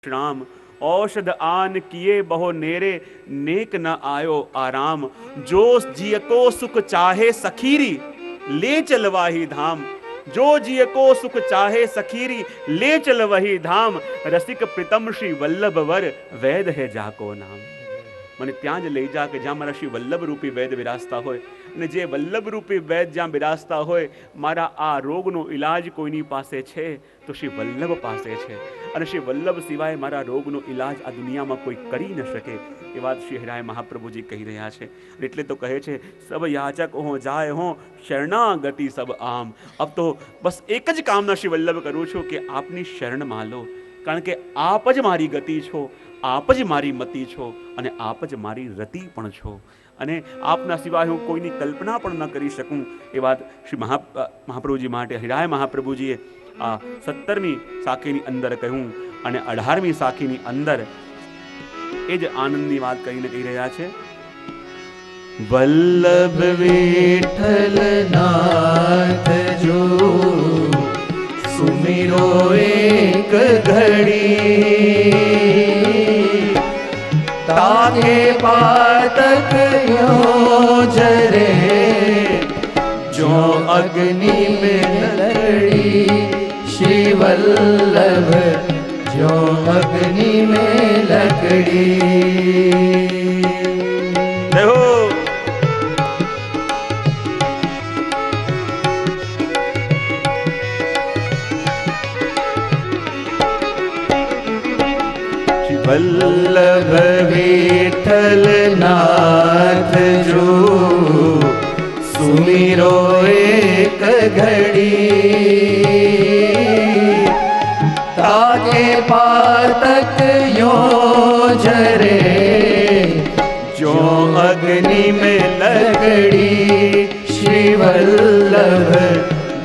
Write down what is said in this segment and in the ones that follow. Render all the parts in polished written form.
राम औषध आन किए बहो नेरे नेक न आयो आराम जो जिय को सुख चाहे सखीरी ले चल वाही धाम जो जिय को सुख चाहे सखीरी ले चल वही धाम रसिक प्रीतम श्री वल्लभ वर वैद है जाको नाम મને ત્યાં જ લઈ જા કે જ્યાં મારા શ્રી વલ્લભ રૂપી વૈદ બિરાજતા હોય અને જે વલ્લભ રૂપી વૈદ જ્યાં બિરાજતા હોય મારા આ રોગનો ઇલાજ કોઈની પાસે છે તો શ્રી વલ્લભ પાસે છે અને શ્રી વલ્લભ સિવાય મારા રોગનો ઇલાજ આ દુનિયામાં કોઈ કરી ન શકે એ વાત શ્રી હરિરાય મહાપ્રભુજી કહી રહ્યા છે એટલે તો કહે છે સબ યાચક હો જાય હો શરણાગતિ સબ આમ અબ તો બસ એક જ કામના શ્રી વલ્લભ કરું છું કે આપની શરણમાં લો કારણ કે આપ જ મારી ગતિ છો આપ જ મારી મતિ છો અને આપ જ મારી રતિ પણ છો અને આપના સિવાય હું કોઈની કલ્પના પણ ન કરી શકું એ વાત શ્રી મહાપ્રભુજી માટે હરિરાય મહાપ્રભુજીએ આ 17મી સાખીની અંદર કહ્યું અને 18મી સાખીની અંદર એ જ આનંદની વાત કરીને કહી રહ્યા છે વલ્લભ વિઠ્ઠલ નાથ જો સુમિરો એક ઘડી ताके पातक यो जरे जो अग्नि में लकड़ी श्री वल्लभ जो अग्नि में लकड़ी देखो वल्लभ विठ्ठल नाथ जो सुमिरो एक घड़ी ताके पातक यो जरे जो अग्नि में लकड़ी श्री वल्लभ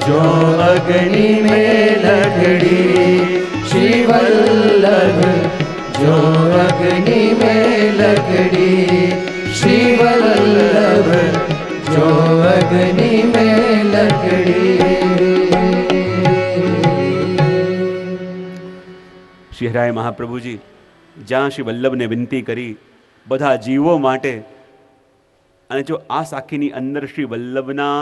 जो अग्नि में लकड़ी श्री वल्लभ जो अग्नि में लकड़ी श्री वल्लभ जो अग्नि में लकड़ी શ્રી હરિરાય મહાપ્રભુજી જ્યાં શ્રી વલ્લભને વિનંતી કરી બધા જીવો માટે અને જો આ સાખીની અંદર શ્રી વલ્લભના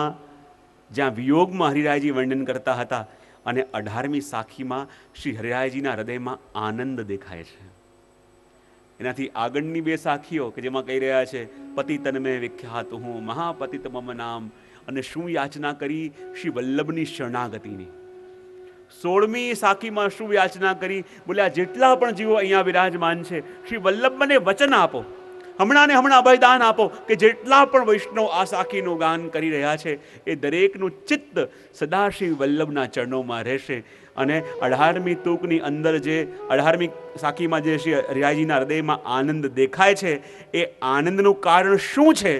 જ્યાં વિયોગમાં હરિરાયજી વર્ણન કરતા હતા અને 18મી સાખીમાં શ્રી હરિરાયજીના હૃદયમાં આનંદ દેખાય છે એનાથી આગળની બે સાખીઓ કે જેમાં કહી રહ્યા છે પતિ તન મેં વિખ્યાત હું મહાપતિત મમ નામ અને શું યાચના કરી શ્રી વલ્લભની શરણાગતિની 16મી સાખીમાં શું યાચના કરી બોલ્યા જેટલા પણ જીવો અહીંયા વિરાજમાન છે શ્રી વલ્લભ મને વચન આપો હમણાં ને હમણાં અભયદાન આપો કે જેટલા પણ વૈષ્ણવ આ સાખીનું ગાન કરી રહ્યા છે એ દરેકનું ચિત્ત સદા શ્રી વલ્લભના ચરણોમાં રહેશે અને 18મી તૂકની અંદર જે 18મી સાખીમાં જે શ્રી હરિરાયજીના હૃદયમાં આનંદ દેખાય છે એ આનંદનું કારણ શું છે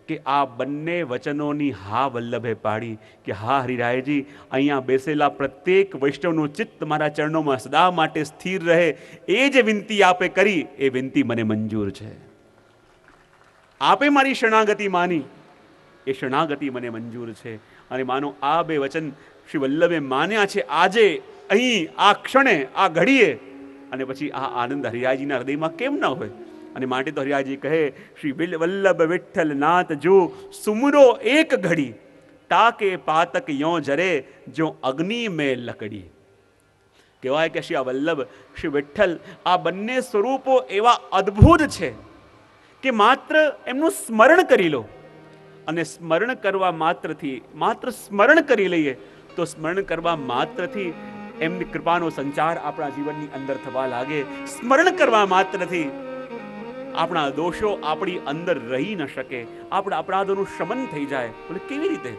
કે આ બંને વચનોની હા વલ્લભે પાડી કે હા હરિરાયજી અહીંયા બેસેલા પ્રત્યેક વૈષ્ણવનું ચિત્ત મારા ચરણોમાં સદા માટે સ્થિર રહે એ જે વિનંતી આપે કરી એ વિનંતી મને મંજૂર છે આપે મારી શરણાગતિ માની એ શરણાગતિ મને મંજૂર છે અને માનો આ બે વચન શ્રી વલ્લભે માન્યા છે આજે અહીં આ ક્ષણે આ ઘડીએ અને પછી આ આનંદ હરિરાયજીના હૃદયમાં કેમ ન હોય અને માટે તો હરિરાયજી કહે શ્રી વલ્લભ વિઠ્ઠલ નાથ જો સુમરો એક ઘડી તાકે પાતક યો જરે જો અગ્નિ મેં લકડી કહેવાય કે શ્રી આ વલ્લભ શ્રી વિઠ્ઠલ આ બંને સ્વરૂપો એવા અદ્ભુત છે કે માત્ર એમનું સ્મરણ કરી લો અને સ્મરણ કરવા માત્રથી માત્ર સ્મરણ કરી લઈએ તો સ્મરણ કરવા માત્રથી એમની કૃપાનો સંચાર આપણા જીવનની અંદર થવા લાગે સ્મરણ કરવા માત્રથી આપણા દોષો આપણી અંદર રહી ન શકે આપણા અપરાધોનું શમન થઈ જાય બોલે કેવી રીતે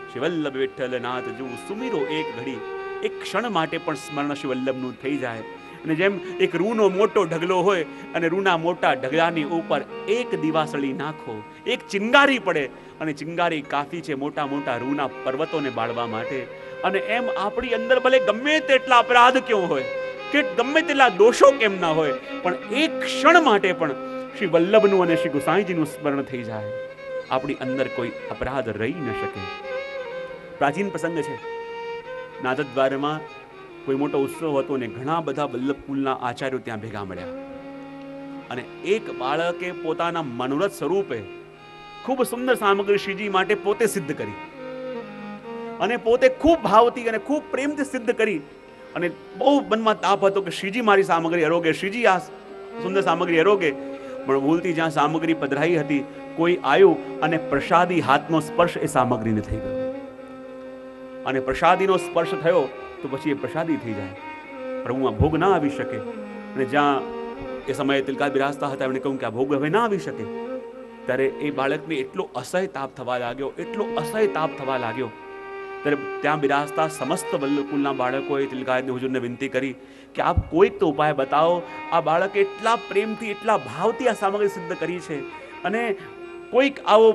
શ્રી વલ્લભ વિઠ્ઠલ નાથ જો સુમિરો એક ઘડી એક ક્ષણ માટે પણ સ્મરણ શ્રી વલ્લભનું થઈ જાય અને જેમ એક રૂનો મોટો ઢગલો હોય અને રૂના મોટા ઢગલાની ઉપર એક દિવાસળી નાખો એક ચિંગારી પડે અને ચિંગારી કાફી છે મોટા મોટા રૂના પર્વતોને બાળવા માટે અને એમ આપણી અંદર ભલે ગમે તેટલા અપરાધ ક્યાં હોય કે ગમે તેટલા દોષો કેમ ના હોય પણ એક ક્ષણ માટે પણ શ્રી વલ્લભનું અને શ્રી ગુસાઈજીનું સ્મરણ થઈ જાય આપણી અંદર કોઈ અપરાધ રહી ન શકે પ્રાચીન પ્રસંગ છે નાથદ્વારમાં કોઈ મોટો ઉત્સવ હતો ને ઘણા બધા વલ્લભકુલના આચાર્યો ત્યાં ભેગા મળ્યા અને એક બાળકે પોતાના મનોરથ સ્વરૂપે ખૂબ સુંદર સામગ્રી શ્રીજી માટે પોતે સિદ્ધ કરી અને પોતે ખૂબ ભાવથી અને ખૂબ પ્રેમથી સિદ્ધ કરી અને બહુ મનમાં તાપ હતો કે શ્રીજી મારી સામગ્રી અરોગે, શ્રીજી આ સુંદર સામગ્રી અરોગે. પણ ભૂલથી જ્યાં સામગ્રી પધરાઈ હતી કોઈ આવ્યું અને પ્રસાદી હાથનો સ્પર્શ એ સામગ્રીને થઈ ગયો અને પ્રસાદીનો સ્પર્શ થયો તો પછી એ પ્રસાદી થઈ જાય, પ્રભુમાં ભોગ ના આવી શકે. અને જ્યાં એ સમયે તિલકા બિરાજતા હતા એમણે કહ્યું કે આ ભોગ હવે ના આવી શકે. ત્યારે એ બાળકને એટલો અસહ્ય તાપ થવા લાગ્યો, એટલો અસહ્ય તાપ થવા લાગ્યો. ત્યારે ત્યાં બિરાજતા સમસ્ત વલ્લભકુલના બાળકોએ તિલકાયતને હુજુરને વિનંતી કરી કે આપ કોઈક તો ઉપાય બતાવો. આ બાળકે એટલા પ્રેમથી એટલા ભાવથી આ સામગ્રી સિદ્ધ કરી છે અને કોઈક આવો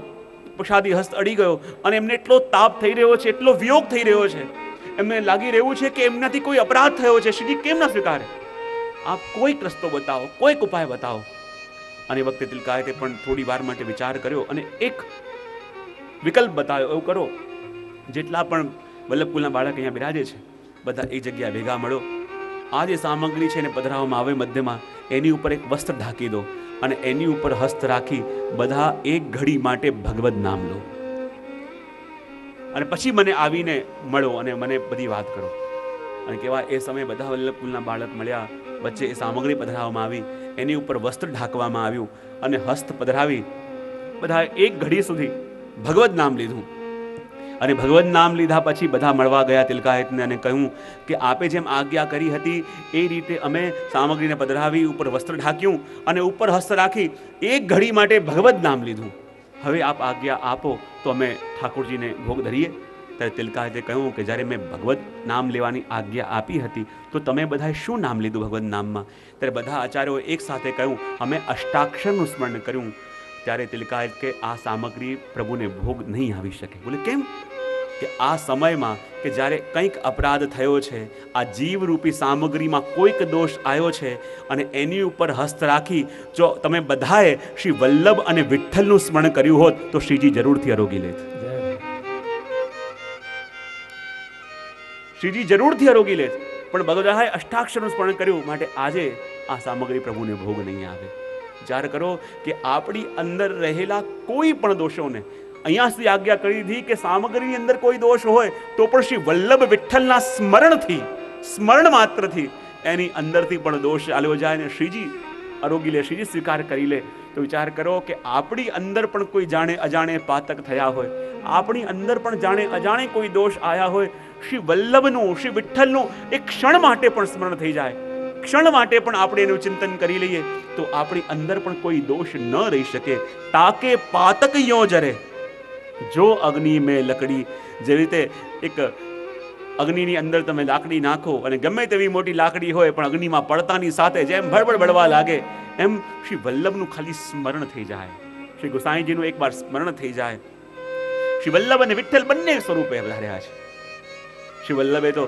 પ્રસાદી હસ્ત અડી ગયો અને એમને એટલો તાપ થઈ રહ્યો છે, એટલો વિયોગ થઈ રહ્યો છે, એમને લાગી રહ્યું છે કે એમનાથી કોઈ અપરાધ થયો છે, શ્રીજી કેમ ના સ્વીકારે? આપ કોઈક રસ્તો બતાવો, કોઈક ઉપાય બતાવો. અને વખતે તિલકાયતે પણ થોડી વાર માટે વિચાર કર્યો અને એક વિકલ્પ બતાવ્યો, એવું કરો જેટલા પણ વલ્લભકુલના બાળક અહીંયા બિરાજે છે બધા એક જગ્યાએ ભેગા મળો. આ જે સામગ્રી છે એને પધરાવવામાં આવે મધ્યમાં, એની ઉપર એક વસ્ત્ર ઢાંકી દો અને એની ઉપર હસ્ત રાખી બધા એક ઘડી માટે ભગવદ નામ લો અને પછી મને આવીને મળો અને મને બધી વાત કરો. અને કેવા એ સમયે બધા વલ્લભકુલના બાળક મળ્યા, વચ્ચે એ સામગ્રી પધરાવવામાં આવી, એની ઉપર વસ્ત્ર ઢાંકવામાં આવ્યું અને હસ્ત પધરાવી બધા એક ઘડી સુધી ભગવદ નામ લીધું. અને ભગવદ નામ લીધા પછી બધા મળવા ગયા તિલકાયતને અને કહ્યું કે આપે જેમ આજ્ઞા કરી હતી એ રીતે અમે સામગ્રીને પધરાવી, ઉપર વસ્ત્ર ઢાંક્યું અને ઉપર હસ્ત રાખી એક ઘડી માટે ભગવદ નામ લીધું. હવે આપ આજ્ઞા આપો તો અમે ઠાકોરજીને ભોગ ધરીએ. ત્યારે તિલકાયતે કહ્યું કે જ્યારે મેં ભગવદ નામ લેવાની આજ્ઞા આપી હતી તો તમે બધાએ શું નામ લીધું ભગવદ નામમાં? ત્યારે બધા આચાર્યોએ એક સાથે કહ્યું અમે અષ્ટાક્ષરનું સ્મરણ કર્યું. ત્યારે તિલકાયત કે આ સામગ્રી પ્રભુને ભોગ નહીં આવી શકે. બોલે કેમ? કે આ સમયમાં કે જ્યારે કંઈક અપરાધ થયો છે, આ જીવરૂપી સામગ્રીમાં કોઈક દોષ આવ્યો છે અને એની ઉપર હસ્ત રાખી જો તમે બધાએ શ્રી વલ્લભ અને વિઠ્ઠલનું સ્મરણ કર્યું હોત તો શ્રીજી જરૂરથી આરોગી લેત. શ્રીજી જરૂરથી આરોગી લેત. પણ બધાએ અષ્ટાક્ષરનું સ્મરણ કર્યું માટે આજે આ સામગ્રી પ્રભુને ભોગ નહીં આવે. વિચાર કરો કે આપણી અંદર રહેલા કોઈ પણ દોષોને અહીંયા સુધી આજ્ઞા કરી હતી કે સામગ્રીની અંદર કોઈ દોષ હોય તો પણ શ્રી વલ્લભ વિઠ્ઠલના સ્મરણથી, સ્મરણ માત્રથી એની અંદરથી પણ દોષ ચાલ્યો જાય ને શ્રીજી આરોગી લે, શ્રીજી સ્વીકાર કરી લે. તો વિચાર કરો કે આપણી અંદર પણ કોઈ જાણે અજાણે પાતક થયા હોય, આપણી અંદર પણ જાણે અજાણે કોઈ દોષ આવ્યા હોય, શ્રી વલ્લભનું, શ્રી વિઠ્ઠલનું એક ક્ષણ માટે પણ સ્મરણ થઈ જાય, ક્ષણ માટે પણ આપણે એનું ચિંતન કરી લઈએ તો આપણી અંદર પણ કોઈ દોષ ન રહી શકે. તાકે પાતક યો જરે જો અગ્નિ મેં લકડી. જેવી રીતે એક અગ્નિની અંદર તમે લાકડી નાખો અને ગમે તેવી મોટી લાકડી હોય પણ અગ્નિમાં પડતાની સાથે જેમ ભડબડ બળવા લાગે એમ શ્રી વલ્લભનું ખાલી સ્મરણ થઈ જાય, શ્રી ગુસાઈજીનું એકવાર સ્મરણ થઈ જાય. શ્રી વલ્લભ અને વિઠ્ઠલ બંને સ્વરૂપે અવધાર્યા છે. શ્રી વલ્લભે તો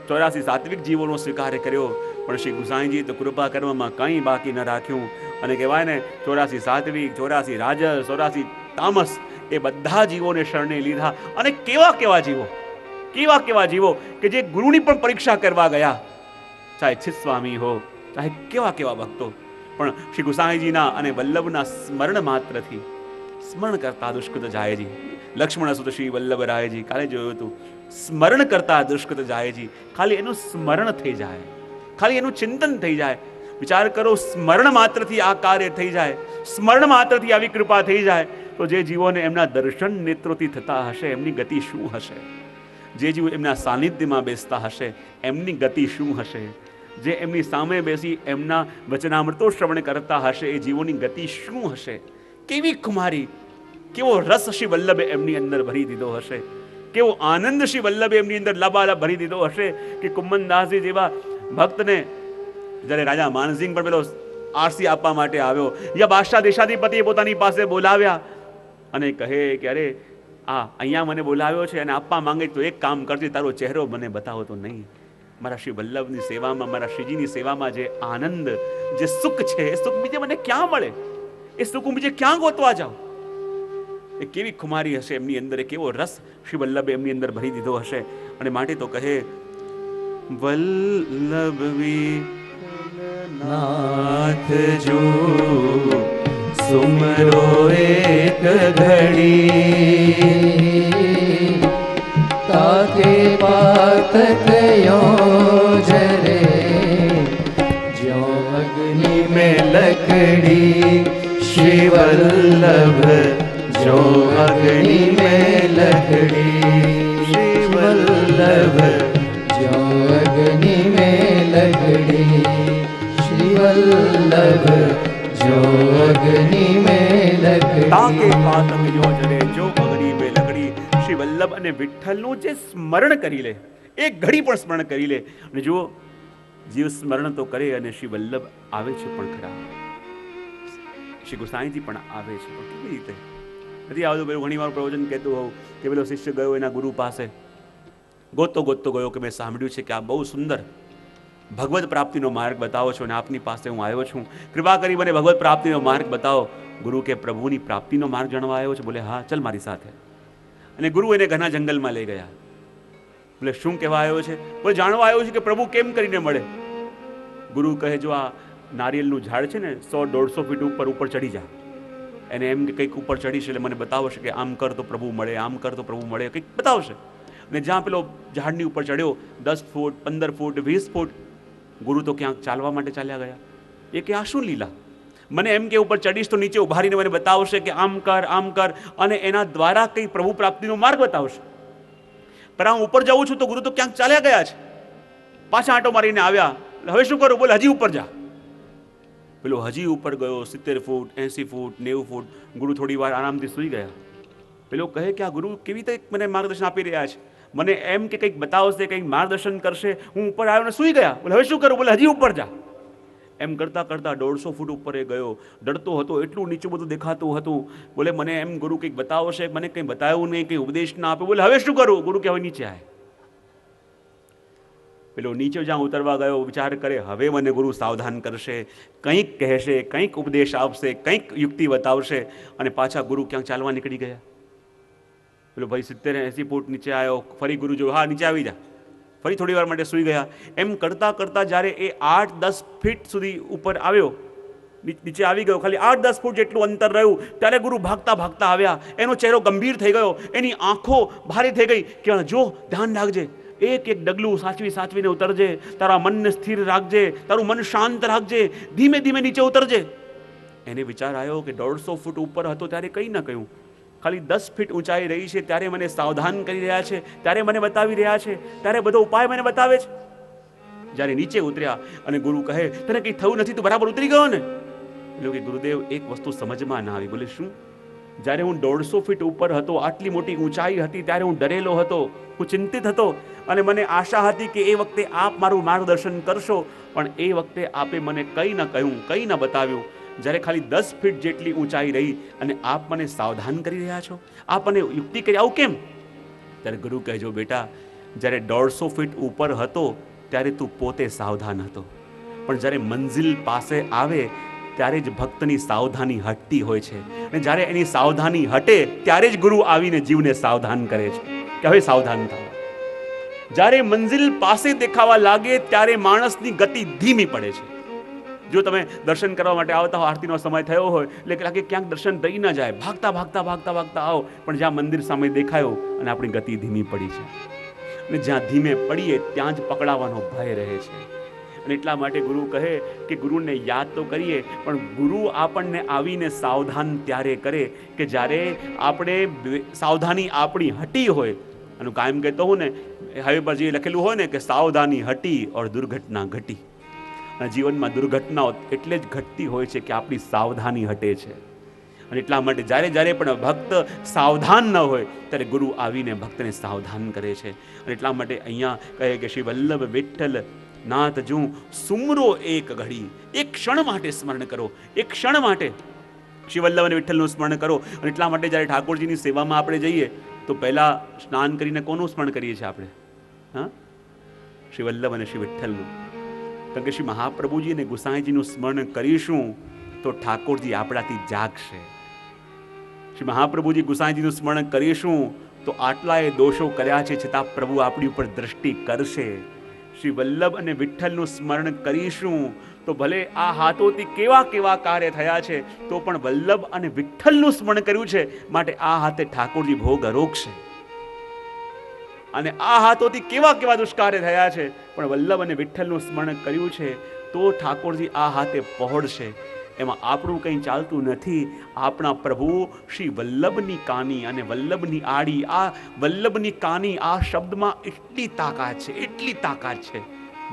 84 સાત્વિક જીવોનો સ્વીકાર કર્યો પણ શ્રી ગુસાઈજી તો કૃપા કરવામાં કંઈ બાકી ન રાખ્યું. અને કહેવાય ને 84 સાત્વિક, 84 રાજસ, 84 તામસ એ બધા જીવોને શરણે લીધા. અને કેવા કેવા જીવો, કેવા કેવા જીવો કે જે ગુરુની પણ પરીક્ષા કરવા ગયા, ચાહે છિત સ્વામી હો, ચાહે કેવા કેવા ભક્તો, પણ શ્રી ગુસાઈજીના અને વલ્લભના સ્મરણ માત્રથી સ્મરણ કરતા દુષ્કૃત જાયજી, લક્ષ્મણ સુત શ્રી વલ્લભ રાયજી કાલે જોયું હતું, સ્મરણ કરતા દુષ્કૃત જાયજી, ખાલી એનું સ્મરણ થઈ જાય, ખાલી એનું ચિંતન થઈ જાય. વિચાર કરો, સ્મરણ માત્રથી આ કાર્ય થઈ જાય, સ્મરણ માત્રથી આવી કૃપા થઈ જાય તો જે જીવોને એમના દર્શન નેત્રોથી થતા હશે એમની ગતિ શું હશે? જે જીવો એમના સાનિધ્યમાં બેસતા હશે એમની ગતિ શું હશે? જે એમની સામે બેસી એમના વચનામૃતો શ્રવણ કરતા હશે એ જીવોની ગતિ શું હશે? કેવી ખુમારી, કેવો રસ શ્રી વલ્લભે એમની અંદર ભરી દીધો હશે, કેવો આનંદ શ્રી વલ્લભે એમની અંદર લબાલબ ભરી દીધો હશે કે કુંમનદાસજી જેવા ભક્તને જ્યારે રાજા માનસિંહ પણ પેલો આરસી આપવા માટે આવ્યો, યા બાદશાહ દેશાધિપતિએ પોતાની પાસે બોલાવ્યા અને કહે કે અરે આ અહીંયા મને બોલાવ્યો છે અને આપવા માંગે તો એક કામ કરજે, તારો ચહેરો મને બતાવો તો નહીં. મારા શ્રી વલ્લભની સેવામાં, મારા શ્રીજીની સેવામાં જે આનંદ, જે સુખ છે એ સુખ બીજે મને ક્યાં મળે? એ સુખ હું બીજે ક્યાં ગોતવા જાઉં? એ કેવી ખુમારી હશે એમની અંદર, એ કેવો રસ શ્રી વલ્લભે એમની અંદર ભરી દીધો હશે. અને માટે તો કહે વલ્લભ નાથ જો સુમરો એક ઘડી તાકે પાતક યોજરે જો અગ્નિ में लकड़ी श्री वल्लभ जो अग्नि में लकड़ी श्री वल्लभ जो अग्नि में लकड़ी श्री वल्लभ जो अग्नि में તાકે लकड़ी પાતક યોજરે જો અગ્નિ મે લગડી. શ્રી વલ્લભ અને વિઠ્ઠલનું જે સ્મરણ કરી લે, એક ઘડી પણ સ્મરણ કરી લે, અને જો જીવ સ્મરણ તો કરે અને શ્રી વલ્લભ આવે છે પણ ખરા, શ્રી ગુસાઈજી પણ આવે છે પણ કેવી રીતે નથી આવતું. પેલું ઘણી વાર પ્રવચન કહેતું હોઉં કે પેલો શિષ્ય ગયો એના ગુરુ પાસે, ગોતતો ગયો કે મેં સાંભળ્યું છે કે આ બહુ સુંદર ભગવત પ્રાપ્તિનો માર્ગ બતાવો છો અને આપની પાસે હું આવ્યો છું, કૃપા કરી મને ભગવત પ્રાપ્તિનો માર્ગ બતાવો. ગુરુ કે પ્રભુની પ્રાપ્તિનો માર્ગ જાણવા આવ્યો છે? બોલે હા, ચલ મારી સાથે. અને ગુરુ એને ઘણા જંગલમાં લઈ ગયા. બોલે શું કહેવા આવ્યો છે? બોલે જાણવા આવ્યો છે કે પ્રભુ કેમ કરીને મળે. ગુરુ કહે જો આ નારિયેલનું ઝાડ છે ને 100-150 ફીટ ઉપર ચડી જા, એને એમ કે કંઈક ઉપર ચડીશ એટલે મને બતાવશે કે આમ કર તો પ્રભુ મળે, આમ કર તો પ્રભુ મળે, કંઈક બતાવશે. અને જ્યાં પેલો ઝાડની ઉપર ચડ્યો 10 ફૂટ 15 ફૂટ 20 ફૂટ, ગુરુ તો ક્યાંક ચાલવા માટે ચાલ્યા ગયા. એ કે આ શું લીલા, મને એમ કે ઉપર ચડીશ તો નીચે ઉભા રહીને મને બતાવશે કે આમ કર, અને એના દ્વારા કંઈ પ્રભુ પ્રાપ્તિનો માર્ગ બતાવશે. પણ હું ઉપર જાઉં છું તો ગુરુ તો ક્યાંક ચાલ્યા ગયા છે. પાછા આંટો મારીને આવ્યા, હવે શું કરું? બોલે હજી ઉપર જા. પેલો હજી ઉપર ગયો 70 ફૂટ 80 ફૂટ 90 ફૂટ. ગુરુ થોડી વાર આરામથી સૂઈ ગયા. પેલો કહે કે આ ગુરુ કેવી રીતે મને માર્ગદર્શન આપી રહ્યા છે, મને એમ કે કંઈક બતાવશે, કંઈક માર્ગદર્શન કરશે, હું ઉપર આવ્યો ને સૂઈ ગયા. બોલે હવે શું કરું? બોલે હજી ઉપર જા. એમ કરતાં 150 ફૂટ ઉપર એ ગયો, ડરતો હતો, એટલું નીચું બધું દેખાતું હતું. બોલે મને એમ ગુરુ કંઈક બતાવશે, મને કંઈ બતાવ્યું નહીં, કંઈ ઉપદેશ ના આપ્યો. બોલે હવે શું કરું? ગુરુ કે હવે નીચે આય. પેલો નીચે જ્યાં ઉતરવા ગયો વિચાર કરે હવે મને ગુરુ સાવધાન કરશે, કંઈક કહેશે, કંઈક ઉપદેશ આપશે, કંઈક યુક્તિ બતાવશે. અને પાછા ગુરુ ક્યાંક ચાલવા નીકળી ગયા. પેલો ભાઈ 70-80 ફૂટ નીચે આવ્યો, ફરી ગુરુ જો હા નીચે આવી જા, ફરી થોડી વાર માટે સૂઈ ગયા. એમ કરતાં જ્યારે એ 8-10 ફીટ સુધી ઉપર આવ્યો, નીચે આવી ગયો, ખાલી 8-10 ફૂટ જેટલું અંતર રહ્યું, ત્યારે ગુરુ ભાગતા આવ્યા. એનો ચહેરો ગંભીર થઈ ગયો, એની આંખો ભારે થઈ ગઈ કે જો ધ્યાન રાખજે, એક ડગલું સાચવીને ઉતરજે, તારા મનને સ્થિર રાખજે, તારું મન શાંત રાખજે, ધીમે ધીમે નીચે ઉતરજે. એને વિચાર આવ્યો કે 150 ફૂટ ઉપર હતો ત્યારે કંઈ ન કહ્યું, ખાલી 10 ફીટ ઊંચાઈ રહી છે ત્યારે મને સાવધાન કરી રહ્યા છે, ત્યારે મને બતાવી રહ્યા છે, ત્યારે બધો ઉપાય મને બતાવે છે. જ્યારે નીચે ઉતર્યા અને ગુરુ કહે તને કંઈ થયું નથી, તું બરાબર ઉતરી ગયો ને? એટલે કે ગુરુદેવ એક વસ્તુ સમજમાં ના આવી. બોલે શું? જ્યારે હું 150 ફીટ ઉપર હતો, આટલી મોટી ઊંચાઈ હતી, ત્યારે હું ડરેલો હતો, હું ચિંતિત હતો, અને મને આશા હતી કે એ વખતે આપ મારું માર્ગદર્શન કરશો, પણ એ વખતે આપે મને કંઈ ન કહ્યું, કંઈ ન બતાવ્યું. જ્યારે ખાલી 10 ફીટ જેટલી ઊંચાઈ રહી અને આપ મને સાવધાન કરી રહ્યા છો, આપ મને યુક્તિ કરી, આવું કેમ? ત્યારે ગુરુ કહેજો બેટા, જ્યારે 150 ફીટ ઉપર હતો ત્યારે તું પોતે સાવધાન હતો, પણ જ્યારે મંજિલ પાસે આવે ત્યારે જ ભક્તની સાવધાની હટતી હોય છે. અને જ્યારે એની સાવધાની હટે ત્યારે જ ગુરુ આવીને જીવને સાવધાન કરે છે કે હવે સાવધાન થાઓ. જ્યારે મંજિલ પાસે દેખાવા લાગે ત્યારે માણસની ગતિ ધીમી પડે છે. જો તમે દર્શન કરવા માટે આવતા હો, આરતીનો સમય થયો હોય એટલે લાગે ક્યાંક દર્શન રહી ન જાય, ભાગતા આવો, પણ જ્યાં મંદિર સામે દેખાયો અને આપણી ગતિ ધીમી પડી છે, અને જ્યાં ધીમે પડીએ ત્યાં જ પકડાવાનો ભય રહે છે. અને એટલા માટે ગુરુ કહે કે ગુરુને યાદ તો કરીએ, પણ ગુરુ આપણને આવીને સાવધાન ત્યારે કરે કે જ્યારે આપણે સાવધાની આપણી હટી હોય. અને કાયમ કહેતો હું ને, હાઈવે પર જે લખેલું હોય ને કે સાવધાની હટી ઓર દુર્ઘટના ઘટી. અને જીવનમાં દુર્ઘટનાઓ એટલે જ ઘટતી હોય છે કે આપણી સાવધાની હટે છે. અને એટલા માટે જ્યારે પણ ભક્ત સાવધાન ન હોય ત્યારે ગુરુ આવીને ભક્તને સાવધાન કરે છે. અને એટલા માટે અહીંયા કહે કે શ્રી વલ્લભ વિઠ્ઠલ નાથ જું સુમરો એક ઘડી, એક ક્ષણ માટે સ્મરણ કરો, એક ક્ષણ માટે શ્રી વલ્લભ અને વિઠ્ઠલનું સ્મરણ કરો. અને એટલા માટે જ્યારે ઠાકોરજીની સેવામાં આપણે જઈએ તો પહેલાં સ્નાન કરીને કોનું સ્મરણ કરીએ છીએ આપણે? હા, શ્રી વલ્લભ અને શ્રી વિઠ્ઠલનું. કારણ કે શ્રી મહાપ્રભુજી અને ગુસાઈજીનું સ્મરણ કરીશું તો ઠાકોરજી આપણાથી જાગશે. શ્રી મહાપ્રભુજી ગુસાઈજીનું સ્મરણ કરીશું તો આટલાએ દોષો કર્યા છે છતાં પ્રભુ આપણી ઉપર દ્રષ્ટિ કરશે. શ્રી વલ્લભ અને વિઠ્ઠલનું સ્મરણ કરીશું તો ભલે આ હાથોથી કેવા કેવા કાર્ય થયા છે તો પણ વલ્લભ અને વિઠ્ઠલનું સ્મરણ કર્યું છે માટે આ હાથે ઠાકોરજી ભોગ અરોગશે. અને આ હાથોથી કેવા કેવા દુષ્કાર્ય થયા છે પણ વલ્લભ અને વિઠ્ઠલનું સ્મરણ કર્યું છે તો ઠાકોરજી આ હાથે પહોળશે. એમાં આપણું કંઈ ચાલતું નથી. આપણા પ્રભુ શ્રી વલ્લભની કાની અને વલ્લભની આડી, આ વલ્લભની કાની આ શબ્દમાં એટલી તાકાત છે, એટલી તાકાત છે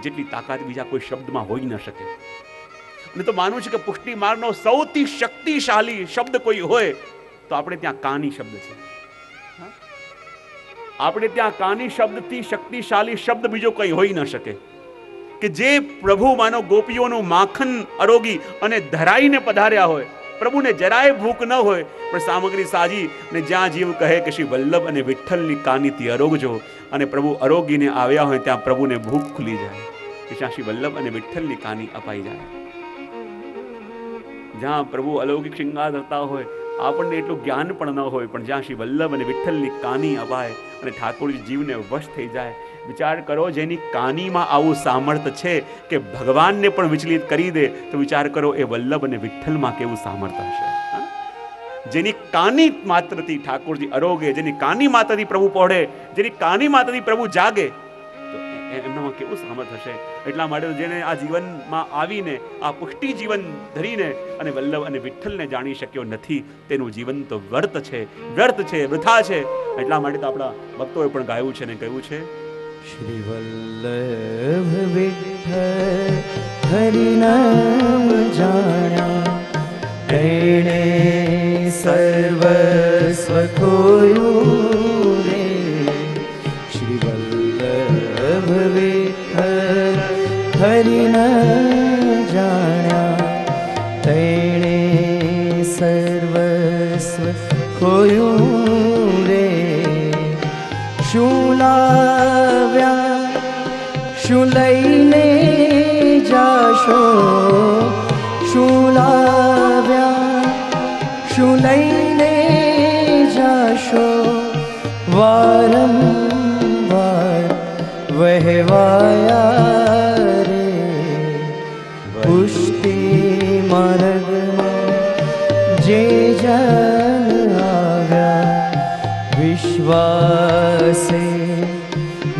જેટલી તાકાત બીજા કોઈ શબ્દમાં હોઈ ન શકે. અને તો માનવું છે કે પુષ્ટિ માર્ગનો સૌથી શક્તિશાળી શબ્દ કોઈ હોય તો આપણે ત્યાં કાની શબ્દ છે. આપણે ત્યાં કાની શબ્દથી શક્તિશાળી શબ્દ બીજો કંઈ હોઈ ન શકે કે જે પ્રભુ માનો ગોપીઓનું માખણ અરોગી અને ધરાઈને પધાર્યા હોય. પ્રભુને જરાય ભૂખ ન હોય પણ સામગ્રી સાજી ને જ્યાં જીવ કહે કે શ્રી વલ્લભ અને વિઠ્ઠલની કાનીથી અરોગજો, અને પ્રભુ અરોગીને આવ્યા હોય ત્યાં પ્રભુને ભૂખ ખુલી જાય કે જ્યાં શ્રી વલ્લભ અને વિઠ્ઠલની કાની અપાઈ જાય. જ્યાં પ્રભુ અલૌકિક શૃંગાર કરતા હોય, આપણને એટલું જ્ઞાન પણ ન હોય, પણ જ્યાં શ્રી વલ્લભ અને વિઠ્ઠલની કાની અપાય અને ઠાકોરજી જીવને વશ થઈ જાય. વિચાર કરો, જેની કાનીમાં આવું સામર્થ્ય છે કે ભગવાનને પણ વિચલિત કરી દે, તો વિચાર કરો એ વલ્લભ અને વિઠ્ઠલમાં કેવું સામર્થ્ય હશે. જેની કાની માત્રથી ઠાકોરજી અરોગે, જેની કાની માત્રથી પ્રભુ પહોળે, જેની કાની માત્રથી પ્રભુ જાગે, તો એમનામાં કેવું સામર્થ્ય હશે. એટલા માટે જેને આ જીવનમાં આવીને આ પુષ્ટિ જીવન ધરીને અને વલ્લભ અને વિઠ્ઠલને જાણી શક્યો નથી, તેનું જીવન તો વ્યર્થ છે, વ્યર્થ છે, વૃથા છે. એટલા માટે તો આપણા ભક્તોએ પણ ગાયું છે ને કહ્યું છે, શ્રી વલ્લભ વિઠ્ઠલ હરિનામ જાણ્યા, તેણે સર્વસ્વ ખોયું રે. શ્રી વલ્લભ વિઠ્ઠલ હરિનામ જાણ્યા, તેણે સર્વસ્વ ખોયું રે. શું લાવ્યા, શું લઈને જાશો, શું લાવ્યા, શું લઈને જાશો, વારંવાર વહેવાયા રે. પુષ્ટિ માર્ગમાં જે જન આવ્યા, વિશ્વાસે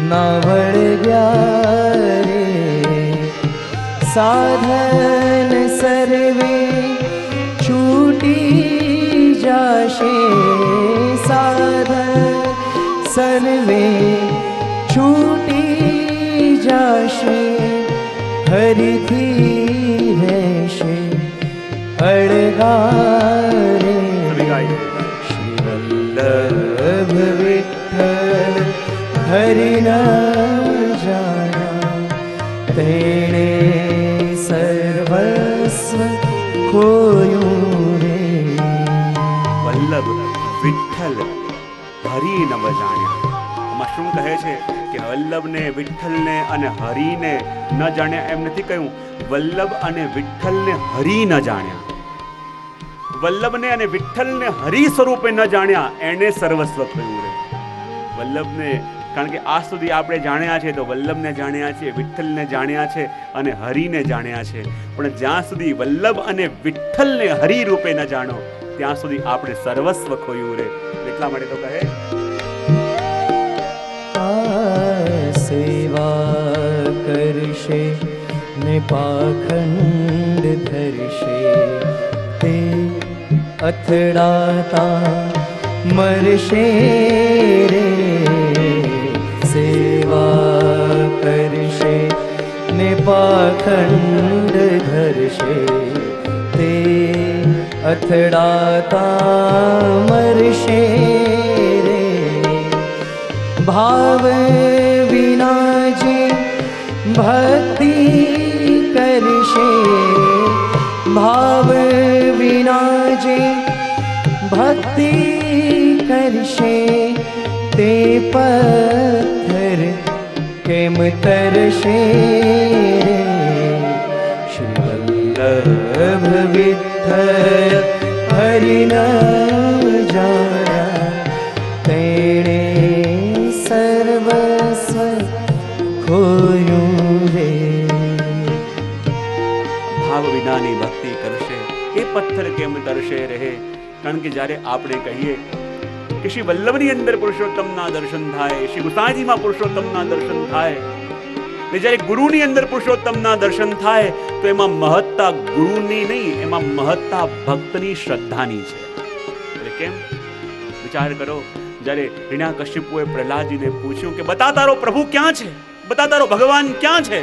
ના વળગ્યા રે. સાધન સર્વે છૂટી જાશે, સાધન સર્વે છૂટી જાશે, હરિથી રહેશે અળગા રે. શ્રી વલ્લભ વિઠ્ઠલ હરિનામ જાણ્યા, તેણે સર્વસ્વ ખોયું રે. વલ્લભ વિઠ્ઠલ હરિ નવ જાણ્યા. આમાં શું કહે છે કે વલ્લભને, વિઠ્ઠલને અને હરિને ન જાણ્યા એમ નથી કહ્યું, વલ્લભ અને વિઠ્ઠલને હરિ ન જાણ્યા. વલ્લભને અને વિઠ્ઠલને હરિ સ્વરૂપે ન જાણ્યા, એને સર્વસ્વ કહ્યું રે. વલ્લભને, કારણ કે આજ સુધી આપણે જાણ્યા છે તો વલ્લભને જાણ્યા છે, વિઠ્ઠલને જાણ્યા છે અને હરિને જાણ્યા છે, પણ જ્યાં સુધી વલ્લભ અને વિઠ્ઠલને હરિ રૂપે ન જાણો ત્યાં સુધી આપણે સર્વસ્વ ખોયું રે. એટલા માટે તો કહે, સેવા કરશે ને પાખંડ ધરશે, તે અથડાતા મરશે રે. સેવા કરશે ને પાખંડ ધરશે, તે અથડાતા મરશે રે. ભાવ વિના જે ભક્તિ કરશે, ભાવ વિના જે ભક્તિ કરશે, તે પથ્થર કેમ તરશે રે. શ્રી વલ્લભ વિઠ્ઠલ હરિનામ જાણ્યા, તેણે સર્વસ્વ ખોયું મારી ભક્તિ કરશે એ પથ્થર કેમ તરશે રહે. કારણ કે જ્યારે આપણે કહીએ કે શ્રી વલ્લભની અંદર પુરુષોત્તમના દર્શન થાય, શ્રી ગુસાઈજીમાં પુરુષોત્તમના દર્શન થાય, ને જ્યારે ગુરુની અંદર પુરુષોત્તમના દર્શન થાય તો એમાં મહત્તા ગુરુની નહીં, એમાં મહત્તા ભક્તની શ્રદ્ધાની છે. એટલે કેમ? વિચાર કરો, જ્યારે હિરણ્યકશિપુએ પ્રહલાદજીને પૂછ્યું કે બતા તારો પ્રભુ ક્યાં છે, બતા તારો ભગવાન ક્યાં છે.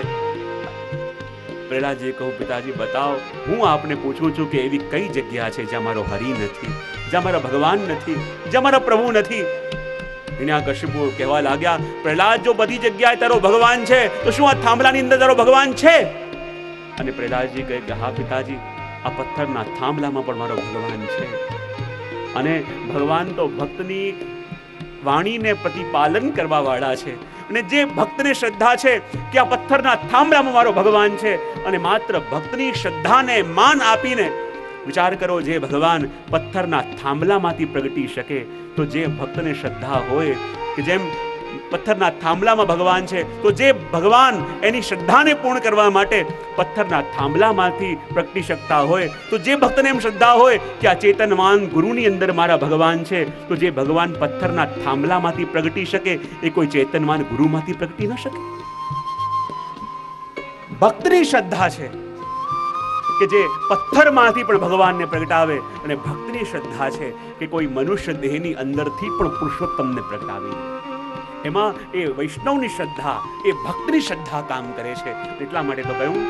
પ્રહલાદજીએ કહ્યું, પિતાજી બતાવો. હું આપને પૂછું છું કે એવી કઈ જગ્યા છે જ્યાં મારો હરિ નથી, જ્યાં મારા ભગવાન નથી, જ્યાં મારા પ્રભુ નથી. હિરણ્યકશિપુ કહેવા લાગ્યા, પ્રહલાદ જો બધી જગ્યાએ તારો ભગવાન છે તો શું આ થાંભલાની અંદર તારો ભગવાન છે? અને પ્રહલાદજી કહે કે હા પિતાજી, આ પથ્થરના થાંભલામાં પણ મારો ભગવાન છે. અને ભગવાન તો ભક્તની વાણીને પ્રતિપાલન કરવા વાળા છે. અને જે ભક્તને શ્રદ્ધા છે કે આ પથ્થરના થાંભલામાં મારો ભગવાન છે, અને માત્ર ભક્તની શ્રદ્ધાને માન આપીને વિચાર કરો, જે ભગવાન પથ્થરના થાંભલામાંથી પ્રગટી શકે, તો જે ભક્તને શ્રદ્ધા હોય કે જેમ પથ્થરના થાંભલામાં ભગવાન છે, તો જે ભગવાન એની શ્રદ્ધાને પૂર્ણ કરવા માટે પથ્થરના થાંભલામાંથી પ્રગટી શકતા હોય, તો જે ભક્તને એમ શ્રદ્ધા હોય કે આ ચેતનવાન ગુરુની અંદર મારા ભગવાન છે, તો જે ભગવાન પથ્થરના થાંભલામાંથી પ્રગટી શકે એ કોઈ ચેતનવાન ગુરુમાંથી પ્રગટી ન શકે. ભક્તની શ્રદ્ધા છે કે જે પથ્થરમાંથી પણ ભગવાનને પ્રગટાવે, અને ભક્તની શ્રદ્ધા છે કે કોઈ મનુષ્ય દેહની અંદરથી પણ પુરુષોત્તમને પ્રગટાવી. એમાં એ વૈષ્ણવની શ્રદ્ધા, એ ભક્તની શ્રદ્ધા કામ કરે છે. એટલા માટે તો કહ્યું,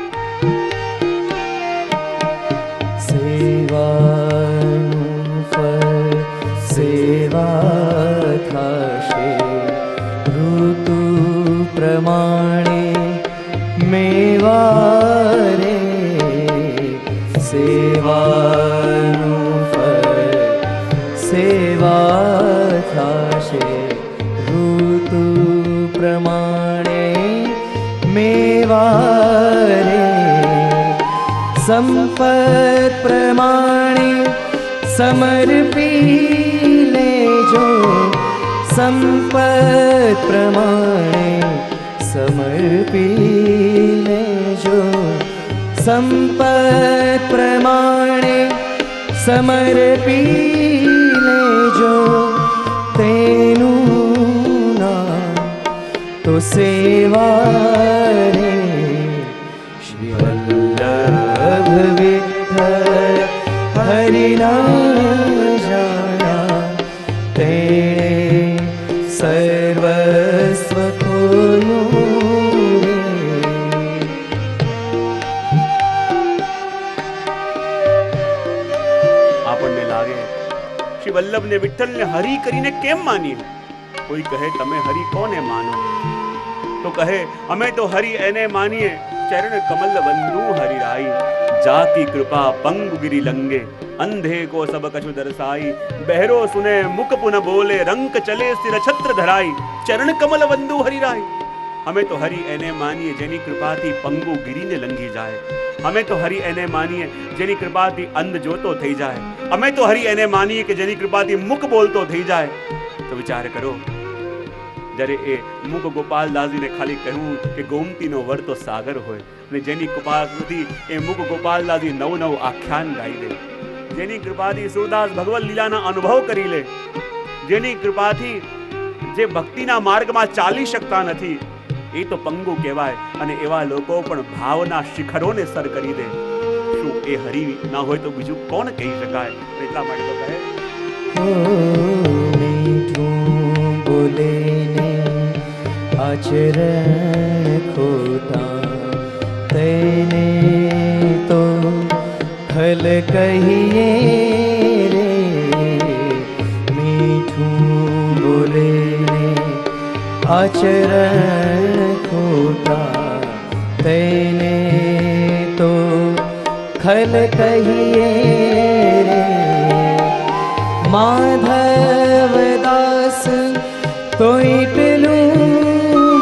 સેવાનું ફળ સેવા થશે, ઋતુ પ્રમાણે મેવા રે. સેવાનું ફળ સેવા થશે, ઋતુ પ્રમાણે મેવા રે. સંપત પ્રમાણે સમર્પી લેજો, સંપત પ્રમાણે સમર્પી લેજો, સંપત પ્રમાણે સમર્પી લેજો. તેનું નામ તો સેવા રે. શ્રી વલ્લભ વિઠ્ઠલ હરિના જાણા, તેણે સર્વસ્વ ખોયું રે. આપણને લાગે શ્રી વલ્લભને વિઠ્ઠલને હરિ કરીને કેમ માનીએ? કોઈ કહે તમે હરિ કોને માનો? તો કહે અમે તો હરિ એને માનીએ ચરણ કમલ બંધુ હરિરાઈ, જાકી કૃપા પંગુ ગિરી લંગે, અંધે કો સબ કछु દર્શાઈ, બહેરો સુને મુખ પુન બોલે, રંક ચલે સિર છત્ર ધરાઈ, ચરણ કમલ બંધુ હરિરાઈ. અમે તો હરિ એને માનીએ જેની કૃપાથી પંગુ ગિરીને લંઘી જાય. અમે તો હરિ એને માનીએ જેની કૃપાથી અંધ જોતો થઈ જાય. અમે તો હરિ એને માનીએ કે જેની કૃપાથી મુખ બોલતો થઈ જાય. તો વિચાર કરો, જ્યારે એ મુક ગોપાલદાસજીને ખાલી કહ્યું કે ગોમતીનો વર તો સાગર હોય, અને જેની કૃપાથી એ મુક ગોપાલદાસજી નવ આખ્યાન ગાઈ દે, જેની કૃપાથી સુરદાસ ભગવત લીલાના અનુભવ કરી લે, જેની કૃપાથી જે ભક્તિના માર્ગમાં ચાલી શકતા નથી એ તો પંગુ કહેવાય. અને એવા લોકો પણ ભાવના શિખરોને સર કરી દે. શું એ હરિ ના હોય તો બીજું કોણ કહી શકાય? એટલા માટે તો કહે, મીઠું બોલે ને આચરણ ખોટા, તેને તો ખલ કહીએ રે. મીઠું બોલે ને આચરણ ખોટા, તેને તો ખલ કહીએ રે. માધવદાસ તો એટલું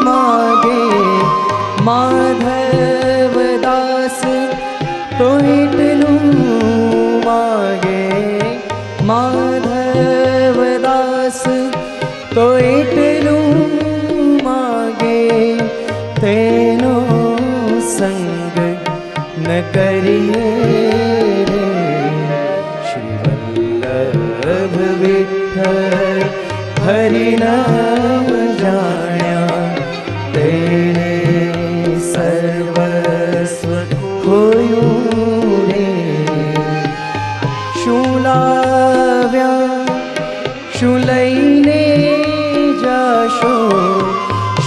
માગે, માધવદાસ તો એટલું માગે, માધવદાસ તો એટલું માગે, તેનો સંગ ન કરીએ હરિ નામ જાણ્યા તેણે સર્વસ્વ ખોયું રે. શું લાવ્યા શું લઈને જાશો,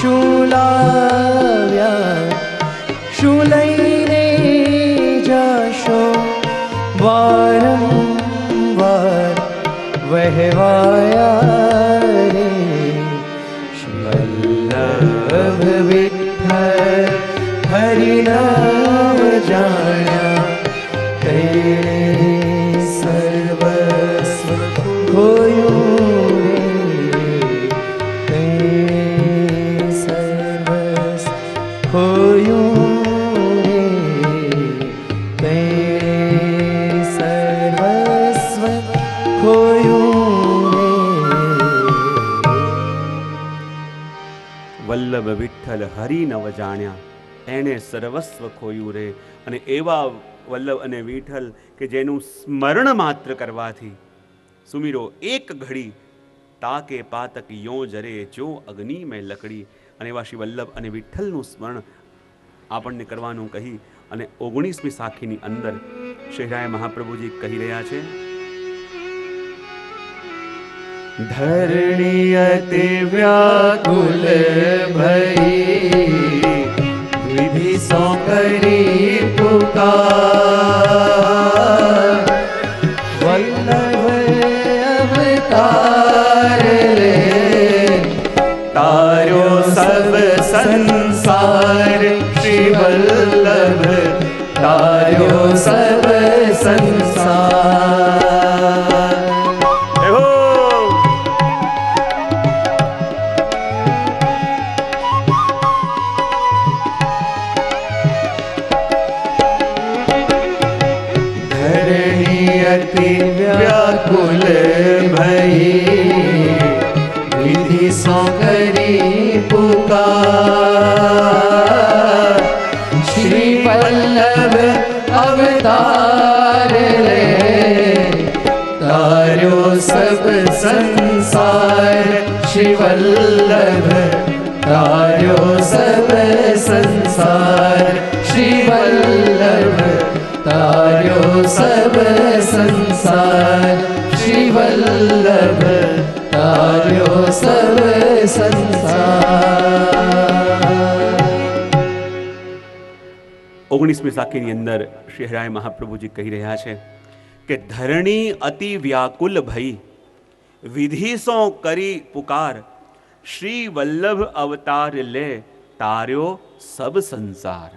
શું લાવ્યા શું લઈને જાશો, વારંવાર વહેવાયા રે. વલ્લભ વિઠ્ઠલ હરિ નામ જાણ્યા તેણે સર્વસ્વ ખોયું રે. તેણે સર્વસ્વ ખોયું રે. તેણે સર્વસ્વ ખોયું રે. વલ્લભ વિઠ્ઠલ હરિ નવ જાણ્યા એણે સર્વસ્વ ખોયું રે. અને એવા વલ્લભ અને વિઠ્ઠલ કે જેનું સ્મરણ માત્ર કરવાથી સુમીરો એક ઘડી તાકે પાતક યો જરે જો અગ્નિ મેં લકડી. અને એવા શ્રી વલ્લભ અને વિઠ્ઠલનું સ્મરણ આપણને કરવાનું કહી અને 19મી સાખીની અંદર શહેરાય મહાપ્રભુજી કહી રહ્યા છે, ધરણી અતિ વ્યાકુલ ભઈ વિધિ સો કરી પુકાર. વલ્લભ અવતાર રે તાર્યો સબ સંસાર. શ્રી વલ્લભ તાર્યો સબ સંસાર. એહો ધરણી અતિ વ્યાકુલ ભઈ વિધિ સો કરી પુકાર. શ્રી વલ્લભ અવતાર રે તાર્યો સબ સંસાર. શ્રી વલ્લભ તાર્યો સબ સંસાર. શ્રી વલ્લભ તાર્યો સબ સંસાર. શ્રી વલ્લભ તાર્યો સબ સંસાર. 19મી સાખીની અંદર શહેરાય મહાપ્રભુજી કહી રહ્યા છે કે ધરણી અતિ વ્યાકુલ ભઈ વિધિ સો કરી પુકાર. શ્રી વલ્લભ અવતાર લે તાર્યો સબ સંસાર.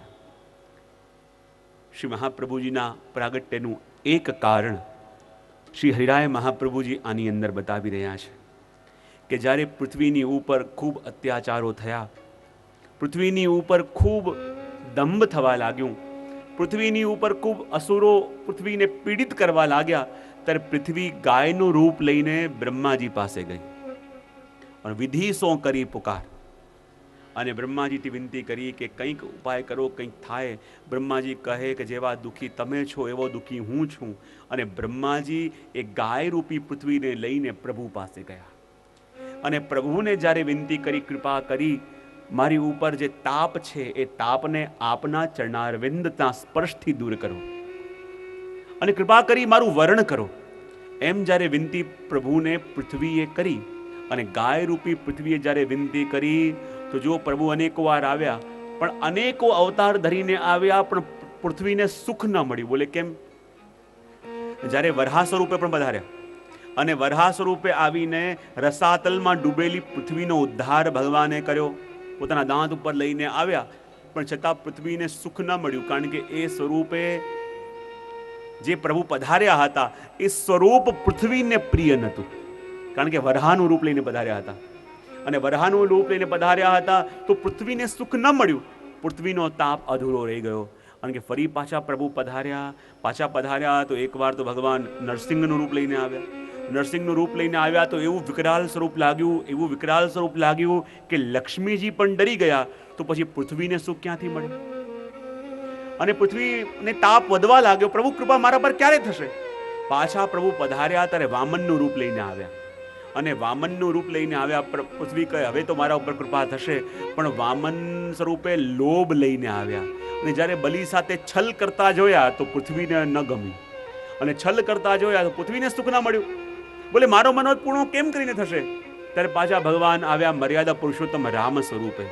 શ્રી મહાપ્રભુજીના પ્રાગટ્યનું એક કારણ શ્રી હરિરાય મહાપ્રભુજી આની અંદર બતાવી રહ્યા છે કે જ્યારે પૃથ્વીની ઉપર ખૂબ અત્યાચારો થયા, પૃથ્વીની ઉપર ખૂબ દંભ થવા લાગ્યું, પૃથ્વીની ઉપર ખૂબ અસુરો પૃથ્વીને પીડિત કરવા લાગ્યા, ત્યારે પૃથ્વી ગાયનું રૂપ લઈને બ્રહ્માજી પાસે ગઈ અને વિધિ સો કરી પુકાર. અને બ્રહ્માજીથી વિનંતી કરી કે કંઈક ઉપાય કરો, કંઈક થાય. બ્રહ્માજી કહે કે જેવા દુઃખી તમે છો એવો દુઃખી હું છું. અને બ્રહ્માજી એ ગાયરૂપી પૃથ્વીને લઈને પ્રભુ પાસે ગયા અને પ્રભુને જ્યારે વિનંતી કરી, કૃપા કરી, મારી ઉપર જે તાપ છે એ તાપને આપના ચરણારવિંદના સ્પર્શથી દૂર કરો અને કૃપા કરી મારું વર્ણ કરો. એમ જ્યારે વિનંતી પ્રભુને પૃથ્વીએ કરી અને ગાયરૂપી પૃથ્વીએ જ્યારે વિનંતી કરી તો જો પ્રભુ અનેકો વાર આવ્યા, પણ અનેકો અવતાર ધરીને આવ્યા, પણ પૃથ્વીને સુખ ન મળ્યું. બોલે કેમ? જ્યારે વરહા સ્વરૂપે પણ પધાર્યા અને વરહા સ્વરૂપે આવીને રસાતલમાં ડૂબેલી પૃથ્વીનો ઉદ્ધાર ભગવાને કર્યો. પોતાના દાંત ઉપર લઈને આવ્યા, પણ છતાં પૃથ્વીને સુખ ન મળ્યું, કારણ કે એ સ્વરૂપે જે પ્રભુ પધાર્યા હતા એ સ્વરૂપ પૃથ્વીને પ્રિય નહોતું, કારણ કે વરહાનું રૂપ લઈને પધાર્યા હતા અને વરહાનું રૂપ લઈને પધાર્યા હતા તો પૃથ્વીને સુખ ન મળ્યું, પૃથ્વીનો તાપ અધૂરો રહી ગયો. કારણ કે ફરી પાછા પ્રભુ પધાર્યા તો એકવાર તો ભગવાન નરસિંહનું રૂપ લઈને આવ્યા. નરસિંહનું રૂપ લઈને આવ્યા તો એવું વિકરાળ સ્વરૂપ લાગ્યું કે લક્ષ્મીજી પણ ડરી ગયા. તો પછી પૃથ્વીને સુખ ક્યાંથી મળે? અને પૃથ્વીને તાપ વધવા લાગ્યો. પ્રભુ કૃપા મારા પર ક્યારે થશે? પાછા પ્રભુ પધાર્યા ત્યારે વામનનું રૂપ લઈને આવ્યા અને વામનનું રૂપ લઈને આવ્યા. પૃથ્વી કહે હવે તો મારા ઉપર કૃપા થશે, પણ વામન સ્વરૂપે લોભ લઈને આવ્યા. અને જ્યારે બલિ સાથે છલ કરતા જોયા તો પૃથ્વીને ન ગમી, અને છલ કરતા જોયા તો પૃથ્વીને સુખ ના મળ્યું. બોલે મારો મનોરથ પૂર્ણ કેમ કરીને થશે? ત્યારે પાછા ભગવાન આવ્યા મર્યાદા પુરુષોત્તમ રામ સ્વરૂપે.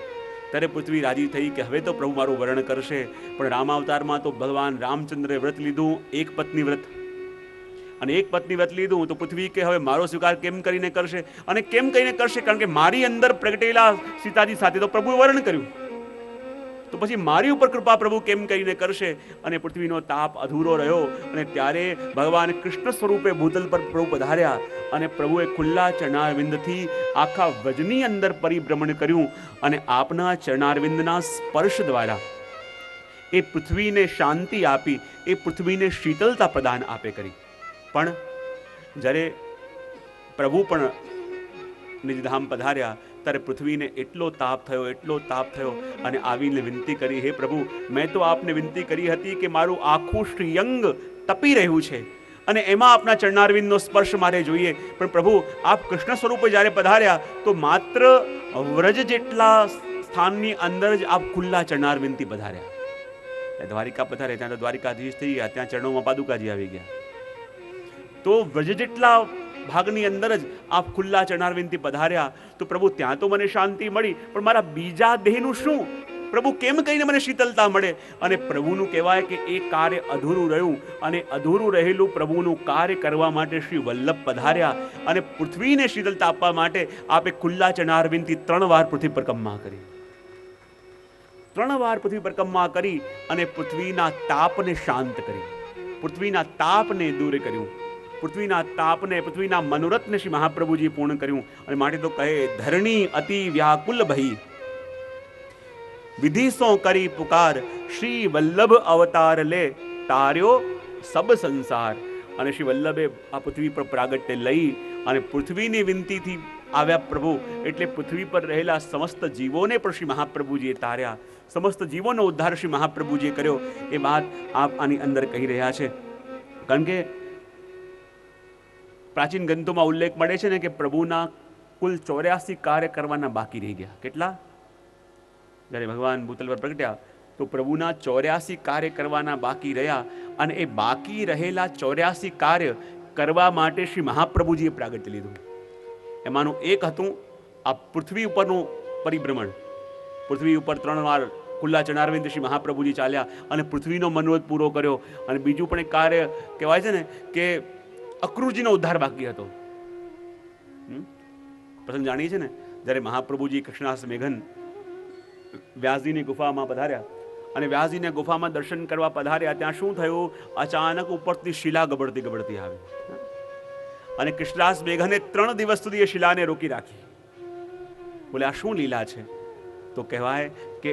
ત્યારે પૃથ્વી રાજી થઈ કે હવે તો પ્રભુ મારું વર્ણન કરશે. પણ રામ અવતારમાં તો ભગવાન રામચંદ્રે વ્રત લીધું, એક પત્ની વ્રત. અને એક પત્ની વ્રત લીધું તો પૃથ્વી કે હવે મારો સ્વીકાર કેમ કરીને કરશે? અને કેમ કરીને કરશે? કારણ કે મારી અંદર પ્રગટેલા સીતાજી સાથે તો પ્રભુએ વર્ણન કર્યું, તો પછી મારી ઉપર કૃપા પ્રભુ કેમ કરીને કરશે? અને પૃથ્વીનો તાપ અધૂરો રહ્યો. અને ત્યારે ભગવાન કૃષ્ણ સ્વરૂપે ભૂતલ પર પ્રભુ પધાર્યા. અને પ્રભુએ ખુલ્લા ચરણારવિંદથી આખા વજની અંદર પરિભ્રમણ કર્યું. અને આપના ચરણારવિંદના સ્પર્શ દ્વારા એ પૃથ્વીને શાંતિ આપી, એ પૃથ્વીને શીતળતા પ્રદાન આપે કરી. પણ જ્યારે પ્રભુ પણ નિજધામ પધાર્યા ત્યારે પૃથ્વીને એટલો તાપ થયો, એટલો તાપ થયો. અને આવીને વિનંતી કરી, હે પ્રભુ, મેં તો આપને વિનંતી કરી હતી કે મારું આખું શ્રીઅંગ તપી રહ્યું છે અને એમાં આપના ચરણારવિંદનો સ્પર્શ મારે જોઈએ. પણ પ્રભુ આપ કૃષ્ણ સ્વરૂપે જ્યારે પધાર્યા તો માત્ર વ્રજ જેટલા સ્થાનની અંદર જ આપ ખુલ્લા ચરણારવિંદથી પધાર્યા. ત્યાં દ્વારિકા પધારે, ત્યાં તો દ્વારિકાધીશ થઈ ગયા, ત્યાં ચરણોમાં પાદુકાજી આવી ગયા. તો વ્રજ જેટલા ભાગની અંદર જ આપ ખુલ્લા ચરણારવિંદથી પધાર્યા તો પ્રભુ ત્યાં તો મને શાંતિ મળી, પણ મારા બીજા દેહનું શું? પ્રભુ કેમ કહીને મને શીતળતા મળે? અને પ્રભુનું કહેવાય કે એ કાર્ય અધૂરું રહ્યું, અને અધૂરું રહેલું પ્રભુનું કાર્ય કરવા માટે શ્રી વલ્લભ પધાર્યા. અને પૃથ્વીને શીતળતા આપવા માટે આપે ખુલ્લા ચરણારવિંદથી 3 વાર પૃથ્વી પરિક્રમા કરી. 3 વાર પૃથ્વી પરિક્રમા કરી અને પૃથ્વીના તાપને શાંત કરી, પૃથ્વીના તાપને દૂર કર્યું, પૃથ્વીના તાપને, પૃથ્વીના મનોરથને શ્રી મહાપ્રભુજી પૂર્ણ કર્યું. અને માટે તો કહે ધરણી અતિ વ્યાકુલ ભઈ, વિધિ સો કરી પુકાર, શ્રી વલ્લભ અવતાર લે તાર્યો સબ સંસાર. અને શ્રી વલ્લભે આ પૃથ્વી પર પ્રાગટ્ય લઈ અને પૃથ્વીની વિનંતીથી આવ્યા પ્રભુ, એટલે પૃથ્વી પર રહેલા સમસ્ત જીવોને પણ શ્રી મહાપ્રભુજીએ તાર્યા, સમસ્ત જીવોનો ઉદ્ધાર શ્રી મહાપ્રભુજીએ કર્યો. એ વાત આપ આની અંદર કહી રહ્યા છે. કારણ કે પ્રાચીન ગ્રંથોમાં ઉલ્લેખ મળે છે ને કે પ્રભુના કુલ 84 કાર્ય કરવાના બાકી રહી ગયા. કેટલા? જ્યારે ભગવાન ભૂતલ પર પ્રગટ્યા તો પ્રભુના 84 કાર્ય કરવાના બાકી રહ્યા. અને એ બાકી રહેલા 84 કાર્ય કરવા માટે શ્રી મહાપ્રભુજીએ પ્રાગટ્ય લીધું. એમાંનું એક હતું આ પૃથ્વી ઉપરનું પરિભ્રમણ. પૃથ્વી ઉપર 3 વાર ખુલ્લા ચરણારવિંદ શ્રી મહાપ્રભુજી ચાલ્યા અને પૃથ્વીનો મનોરથ પૂરો કર્યો. અને બીજું પણ એક કાર્ય કહેવાય છે ને કે અક્રૂરજીનો ઉદ્ધાર બાકી હતો. પ્રસંગ જાણીએ છીએ ને, જ્યારે મહાપ્રભુજી કૃષ્ણાસ મેઘન વ્યાસજીની ગુફામાં પધાર્યા અને વ્યાસજીને ગુફામાં દર્શન કરવા પધાર્યા, ત્યાં શું થયું? અચાનક ઉપરથી શિલા ગબડતી ગબડતી આવી અને કૃષ્ણાસ મેઘને 3 દિવસ સુધી એ શિલાને રોકી રાખી. બોલે આ શું લીલા છે? તો કહેવાય કે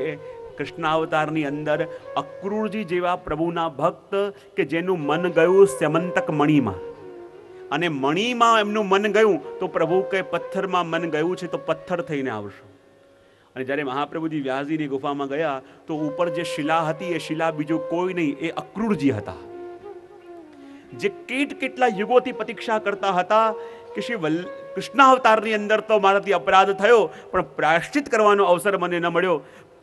કૃષ્ણાવતારની અંદર અક્રૂરજી જેવા પ્રભુના ભક્ત કે જેનું મન ગયું સ્યમંતક મણીમાં, અને મણીમાં એમનું મન ગયું તો પ્રભુ કે પથ્થરમાં મન ગયું છે તો પથ્થર થઈને આવશો. અને જ્યારે મહાપ્રભુજી વ્યાસજીની ગુફામાં ગયા તો ઉપર જે શિલા હતી એ શિલા બીજું કોઈ નહીં, એ અક્રૂરજી હતા, જે કેટલા યુગોથી પ્રતીક્ષા કરતા હતા કે શ્રી કૃષ્ણાવતારની અંદર તો મારાથી અપરાધ થયો પણ પ્રાયશ્ચિત કરવાનો અવસર મને ન મળ્યો.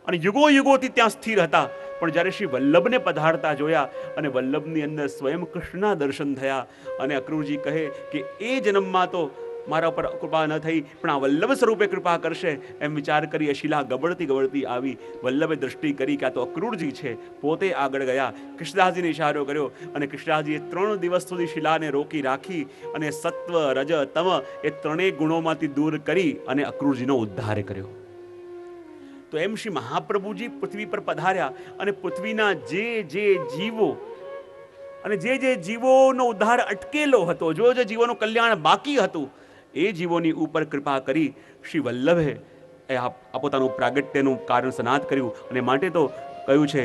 અને યુગોથી ત્યાં સ્થિર હતા. પણ જ્યારે શ્રી વલ્લભને પધારતા જોયા અને વલ્લભની અંદર સ્વયં કૃષ્ણના દર્શન થયા અને અક્રૂરજી કહે કે એ જન્મમાં તો મારા ઉપર કૃપા ન થઈ, પણ આ વલ્લભ સ્વરૂપે કૃપા કરશે એમ વિચાર કરી એ શિલા ગબડતી ગબડતી આવી. વલ્લભે દૃષ્ટિ કરી કે આ તો અક્રૂરજી છે. પોતે આગળ ગયા, કૃષ્ણદાસજીને ઇશારો કર્યો અને કૃષ્ણદાસજીએ 3 દિવસ સુધી શિલાને રોકી રાખી અને સત્વ, રજ, તમ એ 3 ગુણોમાંથી દૂર કરી અને અક્રૂરજીનો ઉદ્ધાર કર્યો. તો એમ શ્રી મહાપ્રભુજી પૃથ્વી પર પધાર્યા અને પૃથ્વીના જે જીવો અને જે જીવોનો ઉદ્ધાર અટકેલો હતો, જે જીવોનું કલ્યાણ બાકી હતું, એ જીવોની ઉપર કૃપા કરી શ્રી વલ્લભે આ પોતાનું પ્રાગટ્યનું કારણ સનાત કર્યું. અને માટે તો કહ્યું છે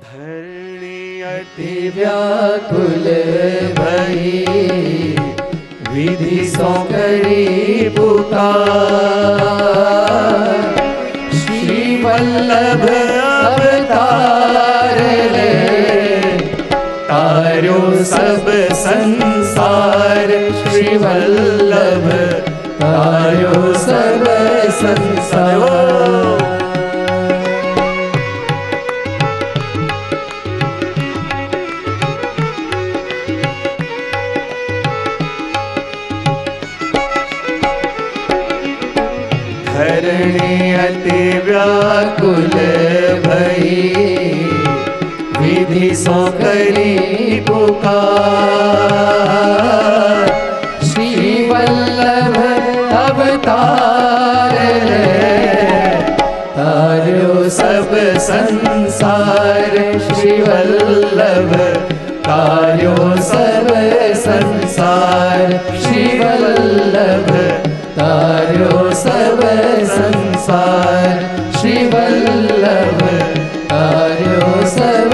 ધરણી અતિ વ્યાકુલ ભઈ, વિધિ સો કરી પુકાર, શ્રી વલ્લભ અવતાર લે તાર્યો સબ સંસાર, શ્રી વલ્લભ तारो सब संसार। धरणी अति व्याकुल भई, विधि सो करी पुकार। श्री वल्लभ अवतार तारो सब संसार। श्री वल्लभ तारो सब संसार। श्री वल्लभ तारो सब संसार। श्री वल्लभ तारो सब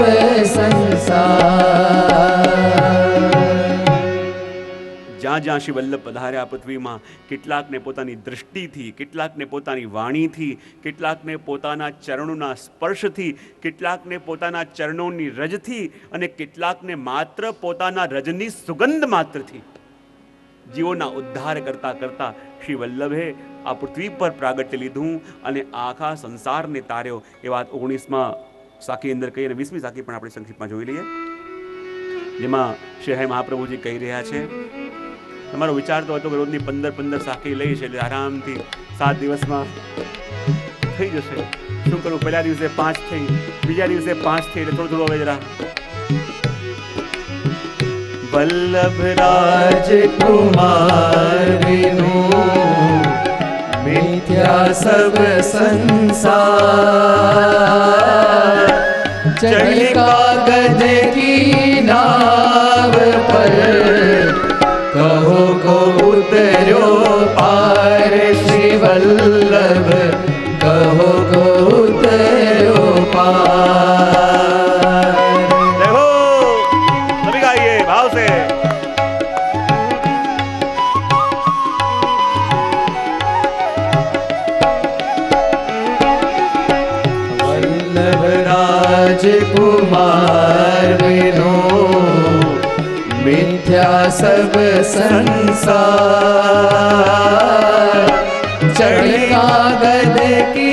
संसार। જ્યાં જ્યાં શ્રી વલ્લભ પધાર્યા પૃથ્વીમાં, કેટલાકને પોતાની દૃષ્ટિથી, કેટલાકને પોતાની વાણીથી, કેટલાકને પોતાના ચરણોના સ્પર્શથી, કેટલાકને પોતાના ચરણોની રજથી અને કેટલાકને માત્ર પોતાના રજની સુગંધ માત્રથી જીવોના ઉદ્ધાર કરતા કરતા શ્રી વલ્લભે આ પૃથ્વી પર પ્રાગટ્ય લીધું અને આખા સંસારને તાર્યો. એ વાત 19મા સાખી અંદર કહી અને 20મી સાખી પણ આપણે સંક્ષિપ્તમાં જોઈ લઈએ, જેમાં શ્રી હરિ મહાપ્રભુજી કહી રહ્યા છે, તમારો વિચાર તો હતો કે રોજની 15 સાખી લઈશ એટલે આરામથી 7 દિવસમાં થઈ જશે. શું કરું, પહેલા દિવસે 5 થઈ, બીજા દિવસે 5 થઈ, એટલે થોડું હવે જરા वल्लभ राजकुमार बिनु मिथ्या सब संसार। चढ़ कागज की नाव पर कहो को उतरो पार। श्री वल्लभ कहो को उतरो पार। देखो सभी गाइए भाव से। वल्लभ राजकुमार बिनु मिथ्या सब संसार। चढ़ कागज की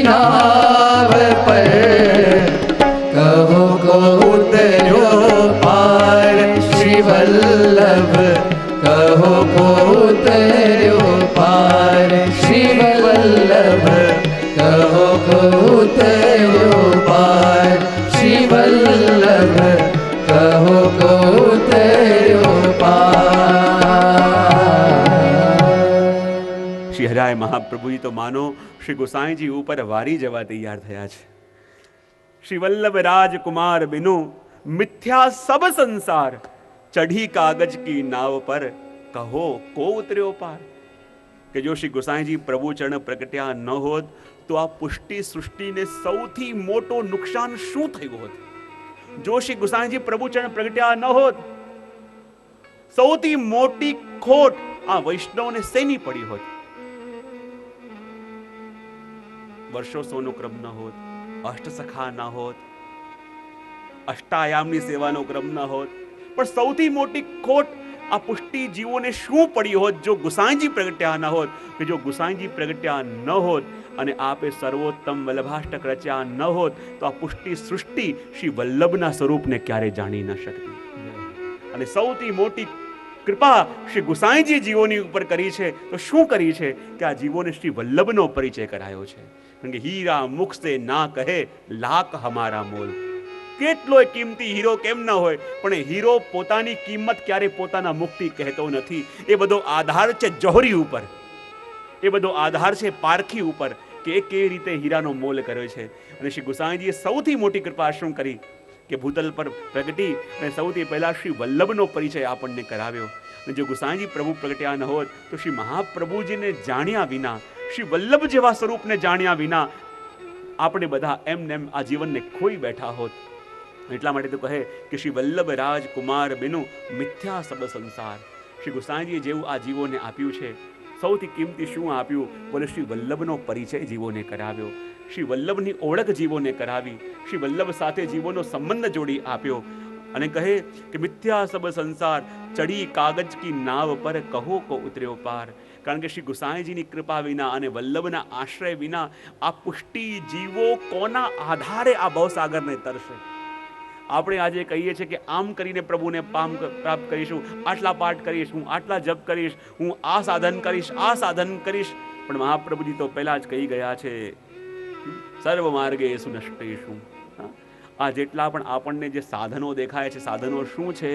नाव पर कहो को उतरो पार। श्री वल्लभ कहो को उतरो पार। श्री वल्लभ कहो को उतरो पार। श्री वल्लभ कहो को उतरो पार। શ્રી હરાય મહાપ્રભુજી તો માનો શ્રી ગોસાઈજી ઉપર વારી જવા તૈયાર થયા છે. श्री वल्लभ राजकुमार बिनु मिथ्या सब संसार। चढ़ी कागज की नाव पर कहो को उतर्यो पार। કે જો શ્રી ગોસાઈજી પ્રભુ ચરણ પ્રગટ્યા ન હોત તો આ પુષ્ટિ સૃષ્ટિને સૌથી મોટો નુકસાન શું થયું હોત? જો શ્રી ગોસાઈજી પ્રભુ ચરણ પ્રગટ્યા ન હોત, સૌથી મોટી ખોટ આ વૈષ્ણવને શેની પડી હોત? વર્ષો સોનો ક્રમ ન હોત, અષ્ટસખા ના હોત, અષ્ટાયામની સેવાનો ક્રમ ન હોત, પણ સૌથી મોટી ખોટ આ પુષ્ટિ જીવોને શું પડી હોત જો ગુસાઈજી પ્રગટ્યા ન હોત? કે જો ગુસાઈજી પ્રગટ્યા ન હોત અને આપે સર્વોત્તમ વલ્લભાષ્ટક રચ્યા ન હોત તો આ પુષ્ટિ સૃષ્ટિ શ્રી વલ્લભના સ્વરૂપને ક્યારે જાણી ન શકતી. અને સૌથી મોટી કૃપા શ્રી ગુસાઈજી જીવોની ઉપર કરી છે તો શું કરી છે કે આ જીવોને શ્રી વલ્લભનો પરિચય કરાયો છે. કારણ કે હીરા મુખ સે ના કહે લાખ હમારા મોલ. કેટલોય કિંમતી હીરો કેમ ન હોય, પણ એ હીરો પોતાની કિંમત ક્યારે પોતાના મુખથી કહેતો નથી. એ બધો આધાર છે જોહરી ઉપર, એ બધો આધાર છે પારખી ઉપર કે એ કેવી રીતે હીરાનો મોલ કર્યો છે. અને શ્રી ગુસાઈજીએ સૌથી મોટી કૃપા શું કરી કે ભૂતલ પર પ્રગટી અને સૌથી પહેલા શ્રી વલ્લભનો પરિચય આપણને કરાવ્યો. અને જો ગુસાઈજી પ્રભુ પ્રગટ્યા ન હોત તો શ્રી મહાપ્રભુજીને જાણ્યા વિના, શ્રી વલ્લભ જેવા સ્વરૂપને જાણ્યા વિના આપણે બધા એમને એમ આ જીવનને ખોઈ બેઠા હોત. એટલા માટે તો કહે કે શ્રી વલ્લભ રાજકુમાર બિનુ મિથ્યા સબ સંસાર. શ્રી ગુસાઈજીએ જેવું આ જીવોને આપ્યું છે, સૌથી કિંમતી શું આપ્યું? બોલે શ્રી વલ્લભનો પરિચય જીવોને કરાવ્યો, શ્રી વલ્લભની ઓળખ જીવોને કરાવી, શ્રી વલ્લભ સાથે જીવોનો સંબંધ જોડી આપ્યો. અને કહે કે મિથ્યા સબ સંસાર ચડી કાગજ કી નાવ પર કહો કો ઉતર્યો પાર. કારણ કે શ્રી ગુસાઈજીની કૃપા વિના અને વલ્લભના આશ્રય વિના આ પુષ્ટિ જીવો કોના આધારે આ ભવસાગરને તરશે? આપણે આજે કહીએ છીએ કે આમ કરીને પ્રભુને પ્રાપ્ત કરીશું, આટલા પાઠ કરીશ, હું આટલા જપ કરીશ, હું આ સાધન કરીશ, આ સાધન કરીશ. પણ મહાપ્રભુજી તો પહેલા જ કહી ગયા છે, સર્વ માર્ગે સુનષ્ટેશું. આ જેટલા પણ આપણને જે સાધનો દેખાય છે, સાધનો શું છે?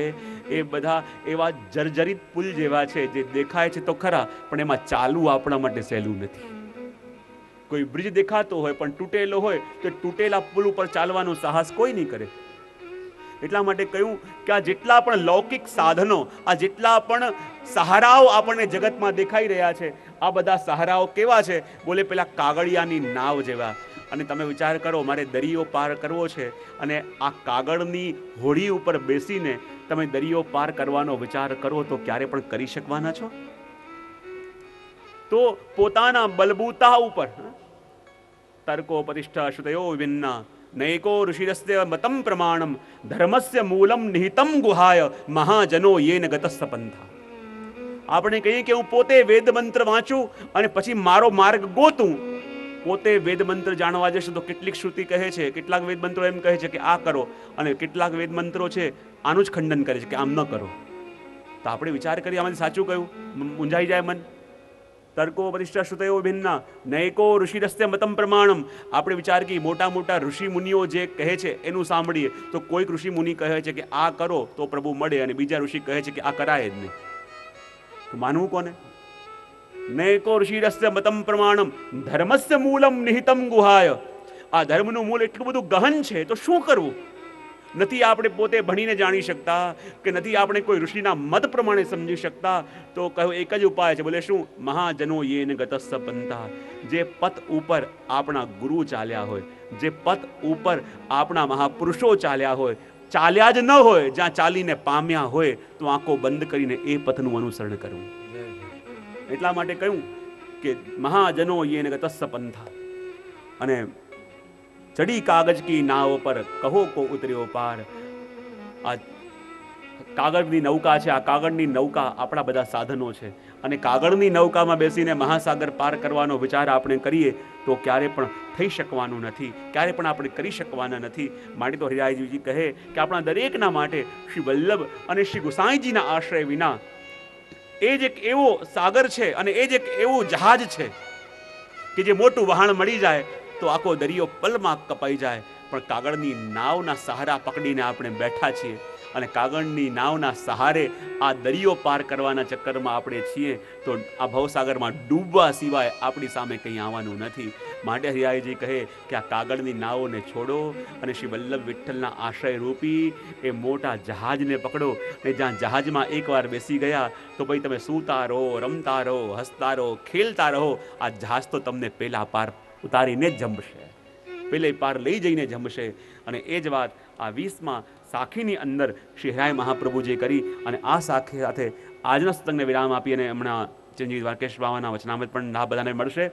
એ બધા એવા જર્જરિત પુલ જેવા છે, જે દેખાય છે તો ખરા, પણ એમાં ચાલવું આપણા માટે સહેલું નથી. કોઈ બ્રિજ દેખાતો હોય પણ તૂટેલો હોય તો તૂટેલા પુલ ઉપર ચાલવાનો સાહસ કોઈ નહીં કરે. એટલા માટે કહ્યું કે આ જેટલા પણ લૌકિક સાધનો, આ જેટલા પણ સહારાઓ આપણને જગતમાં દેખાઈ રહ્યા છે, આ બધા સહારાઓ કેવા છે? બોલે પેલા કાગળિયાની નાવ જેવા. અને તમે વિચાર કરો, મારે દરિયો પાર કરવો છે અને આ કાગળની હોડી ઉપર બેસીને તમે દરિયો પાર કરવાનો વિચાર કરો તો ક્યારે પણ કરી શકવાના છો? તો પોતાના બલબૂતા ઉપર તર્કો પ્રતિષ્ઠા શ્રુતયો વિભિન્ના નૈકો ઋષિરસ્ય મતમ પ્રમાણમ ધર્મસ્ય મૂલમ નિહિતમ ગુહાય મહાજનો યેન ગતસ્સ પંથા. આપણે કહીએ કે હું પોતે વેદ મંત્ર વાંચું અને પછી મારો માર્ગ ગોતું. પોતે વેદ મંત્ર જાણવા જશે તો કેટલીક શ્રુતિ કહે છે, કેટલાક વેદ મંત્રો એમ કહે છે કે આ કરો, અને કેટલાક વેદ મંત્રો છે આનું જ ખંડન કરે છે કે આમ ન કરો. તો આપણે વિચાર કરીએ આમાંથી સાચું કયું? મૂંઝાઈ જાય મન. તર્કો પ્રતિષ્ઠા શ્રુતયો ભિન્ના નૈકો ઋષિરસ્ય મતમ પ્રમાણમ. આપણે વિચાર કરીએ, મોટા મોટા ઋષિ મુનિઓ જે કહે છે એનું સાંભળીએ તો કોઈક ઋષિ મુનિ કહે છે કે આ કરો તો પ્રભુ મળે, અને બીજા ઋષિ કહે છે કે આ કરાય જ નહીં. તો માનવું કોને? નૈકો ઋષિરસ્ય મતમ પ્રમાણમ ધર્મસ્ય મૂલમ નિહિતમ ગુહાય. આ ધર્મનું મૂળ એટલું બધું ગહન છે તો શું કરવું? નથી આપણે પોતે ભણીને જાણી શકતા, કે નથી આપણે કોઈ ઋષિના મત પ્રમાણે સમજી શકતા, તો કહ્યું એક જ ઉપાય છે. બોલે શું? મહાજનો યેન ગતસ્સ પંથા. જે પથ ઉપર આપણા ગુરુ ચાલ્યા હોય, જે પથ ઉપર આપણા મહાપુરુષો ચાલ્યા હોય, ચાલ્યા જ ન હોય, જ્યાં ચાલીને પામ્યા હોય, તો આંખો બંધ કરીને એ પથનું અનુસરણ કરવું. એટલા માટે કહ્યું કે મહાજનો યેન ગતસ્સ પંથા. અને ચડી કાગજ કી નાવ પર કહો કો ઉતર્યો પાર. આ કાગળની નૌકા છે, આ કાગળની નૌકા આપણા બધા સાધનો છે, અને કાગળની નૌકામાં બેસીને મહાસાગર પાર કરવાનો વિચાર આપણે કરીએ તો ક્યારે પણ થઈ શકવાનું નથી, ક્યારે પણ આપણે કરી શકવાના નથી. માટે તો હરિરાયજી કહે કે આપણા દરેકના માટે શ્રી વલ્લભ અને શ્રી ગુસાઈજીના આશ્રય વિના એ જ એક એવો સાગર છે અને એ જ એક એવું જહાજ છે કે જે મોટું વહાણ મળી જાય તો આખો દરિયો પલમાં કપાઈ જાય. પણ કાગળની નાવના સહારા પકડીને આપણે બેઠા છીએ, અને કાગળની નાવના સહારે આ દરિયો પાર કરવાના ચક્કરમાં આપણે છીએ, તો આ ભવસાગરમાં ડૂબવા સિવાય આપણી સામે કંઈ આવવાનું નથી. માટે હરિરાયજી કહે કે આ કાગળની નાવોને છોડો અને શ્રી વલ્લભ વિઠ્ઠલના આશ્રય રૂપી એ મોટા જહાજને પકડો. અને જ્યાં જહાજમાં એકવાર બેસી ગયા તો ભાઈ તમે સૂતા રહો, રમતા રહો, હસતા રહો, ખેલતા રહો. આ જહાજ તો તમને પહેલા પાર ઉતારીને જ જમશે, પેલે પાર લઈ જઈને જમશે. અને એ જ વાત આ 20મા સાખીની અંદર શ્રી હરિરાય મહાપ્રભુજીએ કરી. અને આ સાખી સાથે આજના સત્સંગને વિરામ આપી અને હમણાં ચિરંજીવી દ્વારકેશ બાવાના વચનામૃત પણ લાભ બધાને મળશે.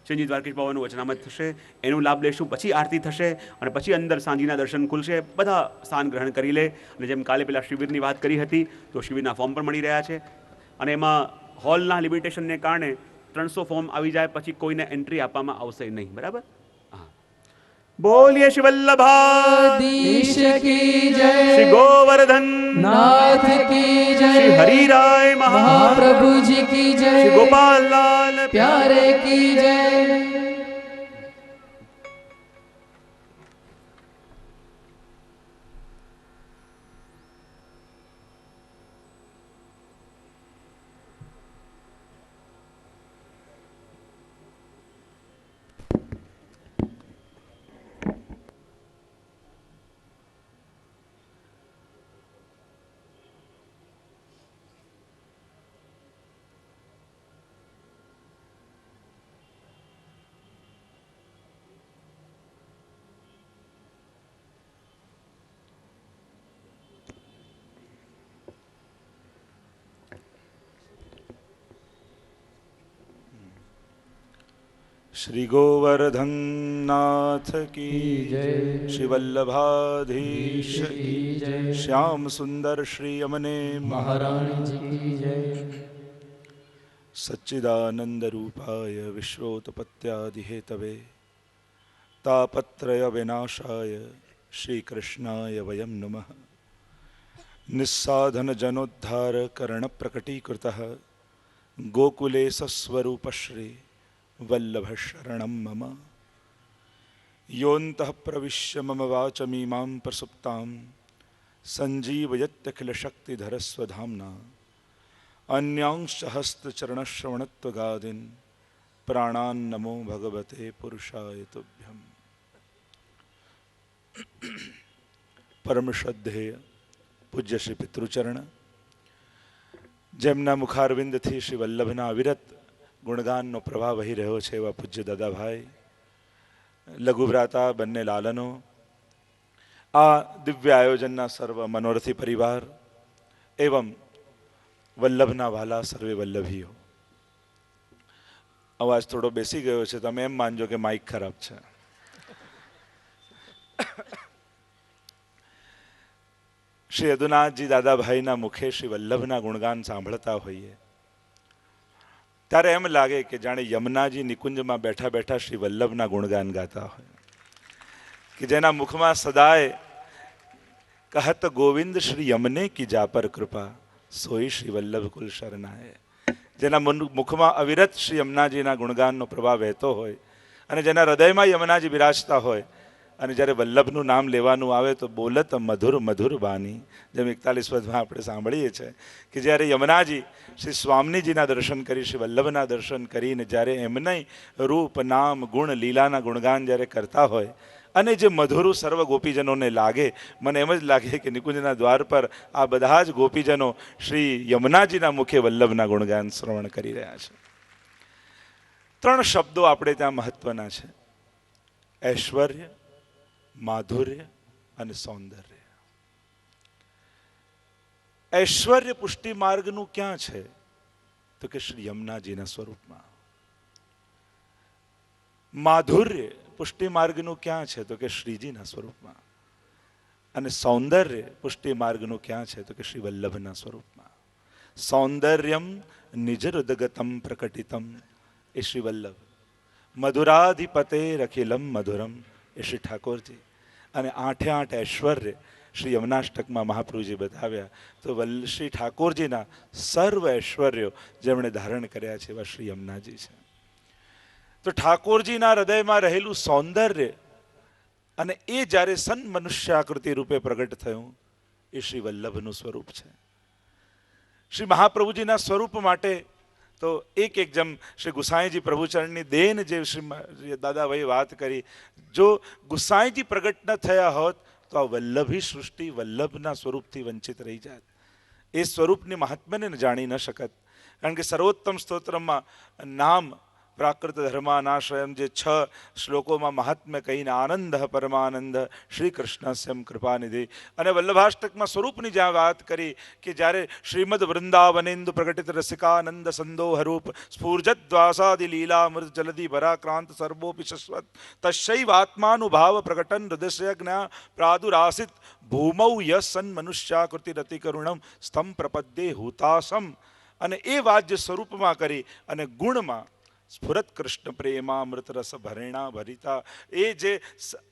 ચિરંજીવી દ્વારકેશ બાવાનું વચનામૃત થશે, એનું લાભ લેશું, પછી આરતી થશે અને પછી અંદર સાંજના દર્શન ખુલશે. બધા સ્થાન ગ્રહણ કરી લે. અને જેમ કાલે પેલા શિબિરની વાત કરી હતી, તો શિબિરના ફોર્મ પણ મળી રહ્યા છે, અને એમાં હોલના લિમિટેશનને કારણે 300 ફોર્મ આવી જાય પછી કોઈને એન્ટ્રી આપવામાં આવશે નહીં. બરાબર? હા. બોલીએ શ્રી વલ્લભાધીશ કી જય, શ્રી ગોવર્ધન નાથ કી જય, શ્રી હરિરાય મહાપ્રભુજી કી જય, શ્રી ગોપાલલાલ પ્યારે કી જય. श्री गोवर्धन नाथ की जय। श्री वल्लभाधीश की जय। श्याम सुंदर श्री यमने महारानी जी की जय। सच्चिदानंद रूपाय विश्वोत्पत्त्यादि हेतवे तापत्रय विनाशाय श्री कृष्णाय वयं नमः। निस्साधन जनोद्धार कर्ण प्रकटीकृतः गोकुले सस्वरूप श्री वल्लभ शरणं मम। योऽन्तः प्रविश्य मम वाचमीमां प्रसुप्तां सञ्जीवयत्यखिलशक्तिधरस्वधाम्ना अन्यांश्च हस्तचरणश्रवणत्वगादीन् प्राणान् नमो भगवते पुरुषाय तुभ्यम्। परम श्रद्धेय પૂજ્ય શ્રી પિતૃચરણ, જેમના મુખારવિંદથી શ્રી વલ્લભના અવિરત ગુણગાનનો પ્રવાહ વહી રહ્યો છે એવા પૂજ્ય દાદાભાઈ, લઘુભ્રાતા, બંને લાલનો, આ દિવ્ય આયોજનના સર્વ મનોરથી પરિવાર એવં વલ્લભના વાલા સર્વે વલ્લભીઓ. અવાજ થોડો બેસી ગયો છે, તમે એમ માનજો કે માઇક ખરાબ છે. શ્રી યદુનાથજી દાદાભાઈના મુખે શ્રી વલ્લભના ગુણગાન સાંભળતા હોઈએ ત્યારે એમ લાગે કે જાણે યમુનાજી નિકુંજમાં બેઠા બેઠા શ્રી વલ્લભના ગુણગાન ગાતા હોય, કે જેના મુખમાં સદાય કહત ગોવિંદ શ્રી યમને કી જા પર કૃપા સોઈ શ્રી વલ્લભ કુલ શરણાય. જેના મુખમાં અવિરત શ્રી યમુનાજીના ગુણગાનનો પ્રભાવ વહેતો હોય અને જેના હૃદયમાં યમુનાજી બિરાજતા હોય અને જ્યારે વલ્લભનું નામ લેવાનું આવે તો બોલત મધુર મધુર બાની, જેમ 41 પદમાં આપણે સાંભળીએ છીએ કે જ્યારે યમુનાજી શ્રી સ્વામીજીના દર્શન કરી, શ્રી વલ્લભના દર્શન કરીને જ્યારે એમને રૂપ નામ ગુણ લીલાના ગુણગાન જ્યારે કરતા હોય અને જે મધુરું સર્વ ગોપીજનોને લાગે, મને એમ જ લાગે કે નિકુંજના દ્વાર પર આ બધા જ ગોપીજનો શ્રી યમુનાજીના મુખે વલ્લભના ગુણગાન શ્રવણ કરી રહ્યા છે. 3 શબ્દો આપણે ત્યાં મહત્વના છે: ઐશ્વર્ય, માધુર્ય અને સૌંદર્ય. ઐશ્વર્ય પુષ્ટિ માર્ગનું ક્યાં છે? તો કે શ્રી યમુનાજીના સ્વરૂપમાં. માધુર્ય પુષ્ટિ માર્ગનું ક્યાં છે? તો કે શ્રીજીના સ્વરૂપમાં. અને સૌંદર્ય પુષ્ટિ માર્ગનું ક્યાં છે? તો કે શ્રી વલ્લભના સ્વરૂપમાં. સૌંદર્યમ નિજરુદગતમ પ્રકટિતમ એ શ્રી વલ્લભ, મધુરાધિપતે રખિલમ મધુરમ એ શ્રી ઠાકોરજી. અને 8 ઐશ્વર્ય શ્રી યમુનાષ્ટકમાં મહાપ્રભુજી બતાવ્યા તો શ્રી ઠાકોરજીના સર્વ ઐશ્વર્યો જેમણે ધારણ કર્યા છે એવા શ્રી યમુનાજી છે. તો ઠાકોરજીના હૃદયમાં રહેલું સૌંદર્ય અને એ જ્યારે સન મનુષ્યાકૃતિ રૂપે પ્રગટ થયું એ શ્રી વલ્લભનું સ્વરૂપ છે. શ્રી મહાપ્રભુજીના સ્વરૂપ માટે તો એક જેમ શ્રી ગુસાઈજી પ્રભુચરણની દેન જે શ્રી દાદાભાઈ વાત કરી, જો ગુસાઈજી પ્રગટ ન થયા હોત તો આ વલ્લભી સૃષ્ટિ વલ્લભના સ્વરૂપથી વંચિત રહી જાત. એ સ્વરૂપની મહાત્મ્યને જાણી ન શકત. કારણ કે સર્વોત્તમ સ્તોત્રમાં નામ પ્રાકૃત ધર્માનાશ્રયમ જે 6 શ્લોકોમાં મહાત્મ્ય કહીને આનંદ પરમાનંદ શ્રી કૃષ્ણસ્યમ કૃપાનિધિ, અને વલ્લભાષ્ટકમાં સ્વરૂપની જ્યાં વાત કરી કે જ્યારે શ્રીમદ વૃંદાવનેન્દુ પ્રકટિત રસિકાનંદ સંદોહરૂપ સ્ફૂર્જદ્વાસાદિ લીલામૃત જલધિ ભરાક્રાંત સર્વોપી શશ્વત તસ્યૈવાત્માનુભાવ પ્રકટન હૃદયજ્ઞા પ્રાદુરાસિત ભૂમૌ યસ સન મનુષ્યાકૃતિ રતિ કરુણમ સ્તમ પ્રપદ્યે હુતાસમ. અને એ વાત જે સ્વરૂપમાં કરી અને ગુણમાં સ્ફુરત કૃષ્ણ પ્રેમામૃત રસ ભરેણા ભરિતા, એ જે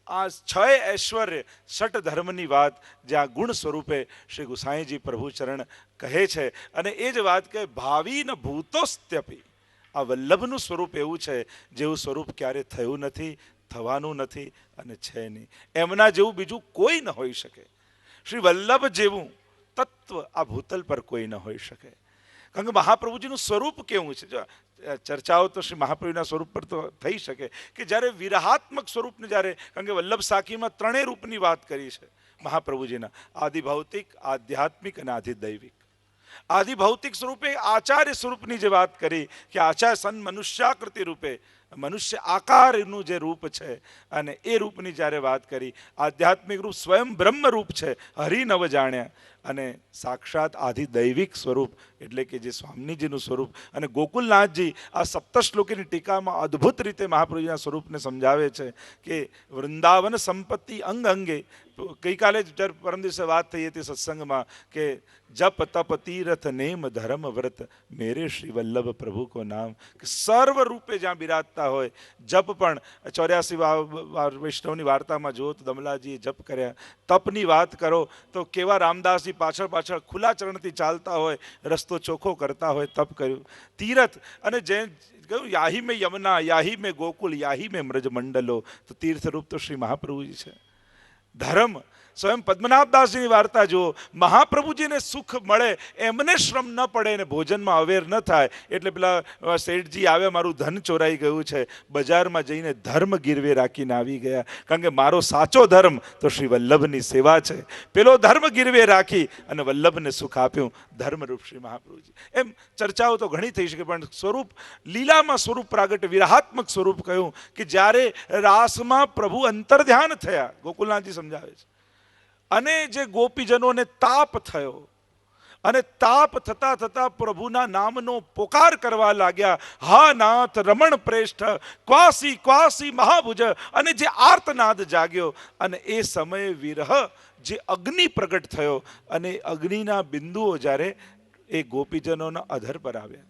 આ 6 ઐશ્વર્ય ષટ ધર્મની વાત જ્યાં ગુણ સ્વરૂપે શ્રી ગુસાઈજી પ્રભુચરણ કહે છે. અને એ જ વાત કહે ભાવિ ન ભૂતોસ્ત્યપી, આ વલ્લભનું સ્વરૂપ એવું છે જેવું સ્વરૂપ ક્યારે થયું નથી, થવાનું નથી અને છે નહીં. એમના જેવું બીજું કોઈ ન હોઈ શકે. શ્રી વલ્લભ જેવું તત્વ આ ભૂતલ પર કોઈ ન હોઈ શકે. કારણ કે મહાપ્રભુજીનું સ્વરૂપ કેવું છે? ચર્ચાઓ તો શ્રી મહાપ્રભુના સ્વરૂપ પર તો થઈ શકે કે જ્યારે વિરહાત્મક સ્વરૂપને જ્યારે, કારણ કે વલ્લભ સાખીમાં 3 રૂપની વાત કરી છે મહાપ્રભુજીના: આદિભૌતિક, આધ્યાત્મિક અને આધિદૈવિક. આદિભૌતિક સ્વરૂપે આચાર્ય સ્વરૂપની જે વાત કરી કે આચાર્ય સન મનુષ્યાકૃતિ રૂપે મનુષ્ય આકારનું જે રૂપ છે, અને એ રૂપની જ્યારે વાત કરી. આધ્યાત્મિક રૂપ સ્વયં બ્રહ્મ રૂપ છે, હરિ નવ જાણ્યા. અને સાક્ષાત આધિદૈવિક સ્વરૂપ એટલે કે જે સ્વામીજીનું સ્વરૂપ. અને ગોકુલનાથજી આ સપ્તશ્લોકીની ટીકામાં અદ્ભુત રીતે મહાપ્રભુજીના સ્વરૂપને સમજાવે છે કે વૃંદાવન સંપત્તિ અંગ અંગે. ગઈકાલે જ પરમ દિવસે વાત થઈ હતી સત્સંગમાં કે જપ તપ તીર્થ નેમ ધર્મ વ્રત મેરે શ્રી વલ્લભ પ્રભુ કો નામ. કે સર્વ રૂપે જ્યાં બિરાજતા હોય જપ પણ 84 વૈષ્ણવની વાર્તામાં જુઓ તો દમલાજીએ જપ કર્યા. તપની વાત કરો તો કેવા રામદાસજી પાછળ પાછળ ખુલ્લા ચરણથી ચાલતા હોય, રસ્તો ચોખ્ખો કરતા હોય, તપ કર્યું. તીર્થ અને જે કહ્યું યાહી મેં યમુના, યાહી મેં ગોકુલ, યાહી મેં મ્રજ મંડલો. તો તીર્થરૂપ તો શ્રી મહાપ્રભુજી છે. ધર્મ સ્વયં પદ્મનાભદાસજીની વાર્તા જુઓ. મહાપ્રભુજીને સુખ મળે, એમને શ્રમ ન પડે ને ભોજનમાં અવેર ન થાય એટલે પેલા શેઠજી આવ્યા, મારું ધન ચોરાઈ ગયું છે, બજારમાં જઈને ધર્મ ગીરવે રાખીને આવી ગયા. કારણ કે મારો સાચો ધર્મ તો શ્રી વલ્લભની સેવા છે. પેલો ધર્મ ગીરવે રાખી અને વલ્લભને સુખ આપ્યું. ધર્મરૂપ શ્રી મહાપ્રભુજી. એમ ચર્ચાઓ તો ઘણી થઈ શકે, પણ સ્વરૂપ લીલામાં સ્વરૂપ પ્રાગટ, વિરહાત્મક સ્વરૂપ કહ્યું કે જ્યારે રાસમાં પ્રભુ અંતર્ધ્યાન થયા, ગોકુલનાથજી સમજાવે છે. અને જે ગોપીજનોને તાપ થયો અને તાપ થતા થતા પ્રભુના નામનો પોકાર કરવા લાગ્યા, હા નાથ રમણ પ્રેષ્ઠ ક્વાસી ક્વાસી મહાભુજ. અને જે આર્તનાદ જાગ્યો અને એ સમયે વિરહ જે અગ્નિ પ્રગટ થયો અને અગ્નિના બિંદુઓ જ્યારે એ ગોપીજનોના અધર પર આવ્યા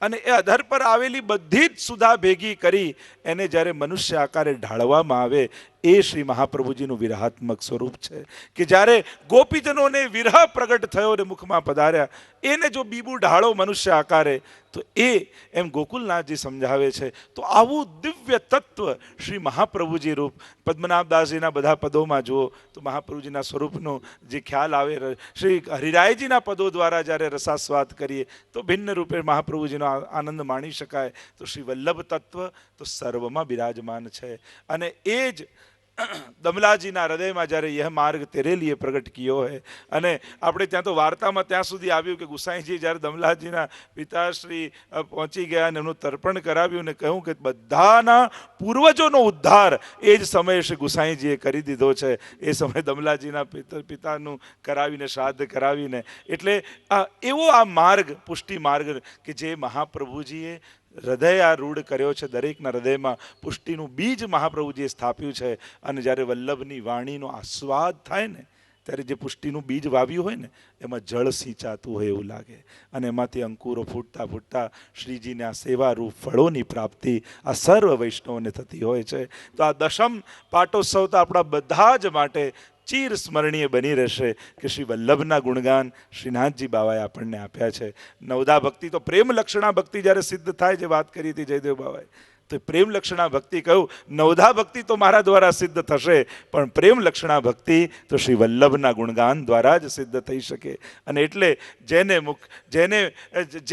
અને એ અધર પર આવેલી બધી જ સુધા ભેગી કરી એને જ્યારે મનુષ્ય આકારે ઢાળવામાં આવે, એ શ્રી મહાપ્રભુજીનું વિરહાત્મક સ્વરૂપ છે. કે જ્યારે ગોપીજનોને વિરહ પ્રગટ થયો ને મુખમાં પધાર્યા, એને જો બીબું ઢાળો મનુષ્ય આકારે તો એ એમ ગોકુલનાથજી સમજાવે છે. તો આવું દિવ્ય તત્વ શ્રી મહાપ્રભુજી રૂપ. પદ્મનાભદાસજીના બધા પદોમાં જુઓ તો મહાપ્રભુજીના સ્વરૂપનો જે ખ્યાલ આવે, શ્રી હરિરાયજીના પદો દ્વારા જ્યારે રસાસ્વાદ કરીએ તો ભિન્ન રૂપે મહાપ્રભુજીનો આનંદ માણી શકાય. તો શ્રી વલ્લભ તત્વ તો સર્વમાં બિરાજમાન છે. અને એ જ દમલાજીના હૃદયમાં જ્યારે યહ માર્ગ તેરે લીએ પ્રગટ કિયો હે. અને આપણે ત્યાં તો વાર્તામાં ત્યાં સુધી આવ્યું કે ગુસાઈજી જ્યારે દમલાજીના પિતાશ્રી પહોંચી ગયા અને એમનું તર્પણ કરાવ્યું ને કહ્યું કે બધાના પૂર્વજોનો ઉદ્ધાર એ જ સમયે શ્રી ગુસાઈજીએ કરી દીધો છે. એ સમયે દમલાજીના પિતાનું કરાવીને શ્રાદ્ધ કરાવીને, એટલે એવો આ માર્ગ પુષ્ટિ માર્ગ કે જે મહાપ્રભુજીએ હૃદય રૂઢ કર્યો છે. દરેકના હૃદયમાં પુષ્ટિનું બીજ મહાપ્રભુજીએ સ્થાપ્યું છે. અને જ્યારે વલ્લભની વાણીનો આસ્વાદ થાય ને ત્યારે જે પુષ્ટિનું બીજ વાવ્યું હોય ને એમાં જળ સિંચાતું હોય એવું લાગે. અને એમાંથી અંકુરો ફૂટતા ફૂટતા શ્રીજીને આ સેવારૂપ ફળોની પ્રાપ્તિ આ સર્વ વૈષ્ણવને થતી હોય છે. તો આ દશમ પાટોત્સવ તો આપણા બધા જ માટે ચીર સ્મરણીય બની રહેશે કે શ્રી વલ્લભના ગુણગાન શ્રીનાથજી બાવાએ આપણને આપ્યા છે. નવદા ભક્તિ તો પ્રેમ લક્ષણા ભક્તિ જ્યારે સિદ્ધ થાય, જે વાત કરી હતી જયદેવ બાવાએ, તો પ્રેમ લક્ષણા ભક્તિ કહ્યું નવદા ભક્તિ તો મારા દ્વારા સિદ્ધ થશે, પણ પ્રેમ લક્ષણા ભક્તિ તો શ્રી વલ્લભના ગુણગાન દ્વારા જ સિદ્ધ થઈ શકે. અને એટલે જેને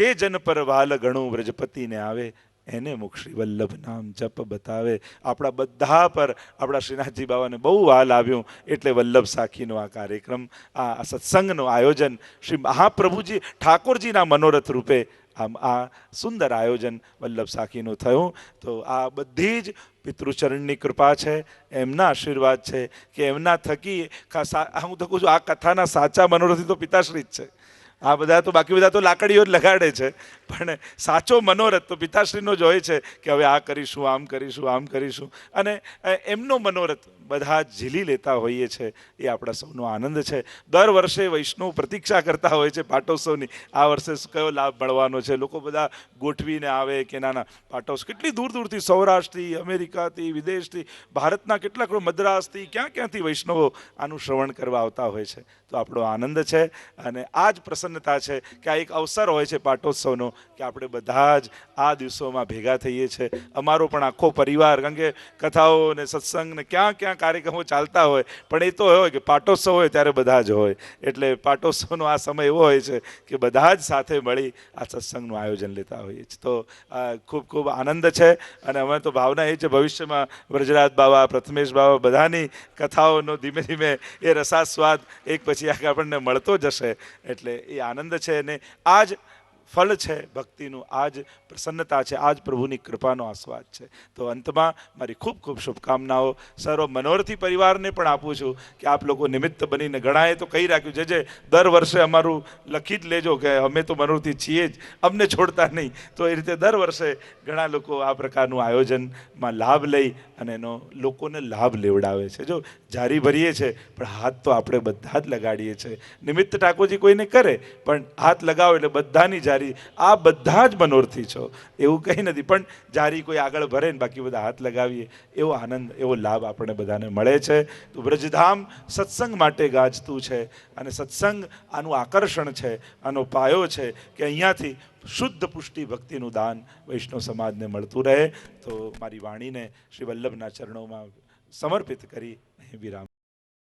જે જન પર વાલ ગણું વ્રજપતિને આવે એને મુખ શ્રી વલ્લભ નામ જપ બતાવે. આપણા બધા પર આપણા શ્રીનાથજી બાબાને બહુ વાલ આવ્યું. એટલે વલ્લભ સાખીનો આ કાર્યક્રમ, આ સત્સંગનું આયોજન શ્રી મહાપ્રભુજી ઠાકોરજીના મનોરથ રૂપે આ સુંદર આયોજન વલ્લભ સાખીનું થયું. તો આ બધી જ પિતૃચરણની કૃપા છે, એમના આશીર્વાદ છે કે એમના થકી હું તો કહું છું આ કથાના સાચા મનોરથી તો પિતાશ્રી જ છે. આ બધા તો બાકી બધા તો લાકડીઓ જ લગાડે છે, પણ સાચો મનોરથ તો પિતાશ્રીનો જ હોય છે કે હવે આ કરીશું, આમ કરીશું, આમ કરીશું. અને એમનો મનોરથ બધા ઝીલી લેતા હોઈએ છે. એ આપણા સૌનો આનંદ છે. દર વર્ષે વૈષ્ણવ પ્રતીક્ષા કરતા હોય છે પાટોત્સવની, આ વર્ષે કયો લાભ મળવાનો છે. લોકો બધા ગોઠવીને આવે કે નાના પાટોત્સવ કેટલી દૂર દૂરથી, સૌરાષ્ટ્રથી, અમેરિકાથી, વિદેશથી, ભારતના કેટલાક મદ્રાસથી, ક્યાંથી વૈષ્ણવો આનું શ્રવણ કરવા આવતા હોય છે. તો આપણો આનંદ છે અને આ જ પ્રસન્નતા છે કે આ એક અવસર હોય છે પાટોત્સવનો કે આપણે બધા જ આ દિવસોમાં ભેગા થઈએ છીએ. અમારો પણ આખો પરિવાર, કારણ કે કથાઓ ને સત્સંગ ને ક્યાં કાર્યક્રમો ચાલતા હોય, પણ એ તો હોય કે પાટોત્સવ હોય ત્યારે બધા જ હોય. એટલે પાટોત્સવનો આ સમય એવો હોય છે કે બધા જ સાથે મળી આ સત્સંગનું આયોજન લેતા હોઈએ છીએ. તો ખૂબ ખૂબ આનંદ છે. અને અમે તો ભાવના એ છે ભવિષ્યમાં વ્રજરાજ બાબા, પ્રથમેશ બાબા બધાની કથાઓનો ધીમે ધીમે એ રસાસ્વાદ એક પછી આપણને મળતો જશે. એટલે એ આનંદ છે. અને આજ ફળ છે ભક્તિનું, આ જ પ્રસન્નતા છે, આ જ પ્રભુની કૃપાનો આસ્વાદ છે. તો અંતમાં મારી ખૂબ ખૂબ શુભકામનાઓ સર્વ મનોરથી પરિવારને પણ આપું છું કે આપ લોકો નિમિત્ત બનીને, ઘણાએ તો કહી રાખ્યું છે જે દર વર્ષે અમારું લખી જ લેજો કે અમે તો મનોરથી છીએ જ, અમને છોડતા નહીં. તો એ રીતે દર વર્ષે ઘણા લોકો આ પ્રકારનું આયોજનમાં લાભ લઈ અને એનો લોકોને લાભ લેવડાવે છે. જો જારી ભરીએ છે પણ હાથ તો આપણે બધા જ લગાડીએ છીએ. નિમિત્ત ઠાકોરજી કોઈને કરે પણ હાથ લગાવો એટલે બધાની જારી, આ બધા જ મનોરથી છો એવું કંઈ નથી, પણ જારી કોઈ આગળ ભરે ને બાકી બધા હાથ લગાવીએ, એવો આનંદ, એવો લાભ આપણને બધાને મળે છે. તો બ્રજધામ સત્સંગ માટે ગાજતું છે અને સત્સંગ આનું આકર્ષણ છે, આનો પાયો છે કે અહીંયાથી શુદ્ધ પુષ્ટિ ભક્તિનું દાન વૈષ્ણવ સમાજને મળતું રહે. તો મારી વાણીને શ્રી વલ્લભના ચરણોમાં સમર્પિત કરી અહીં વિરામ.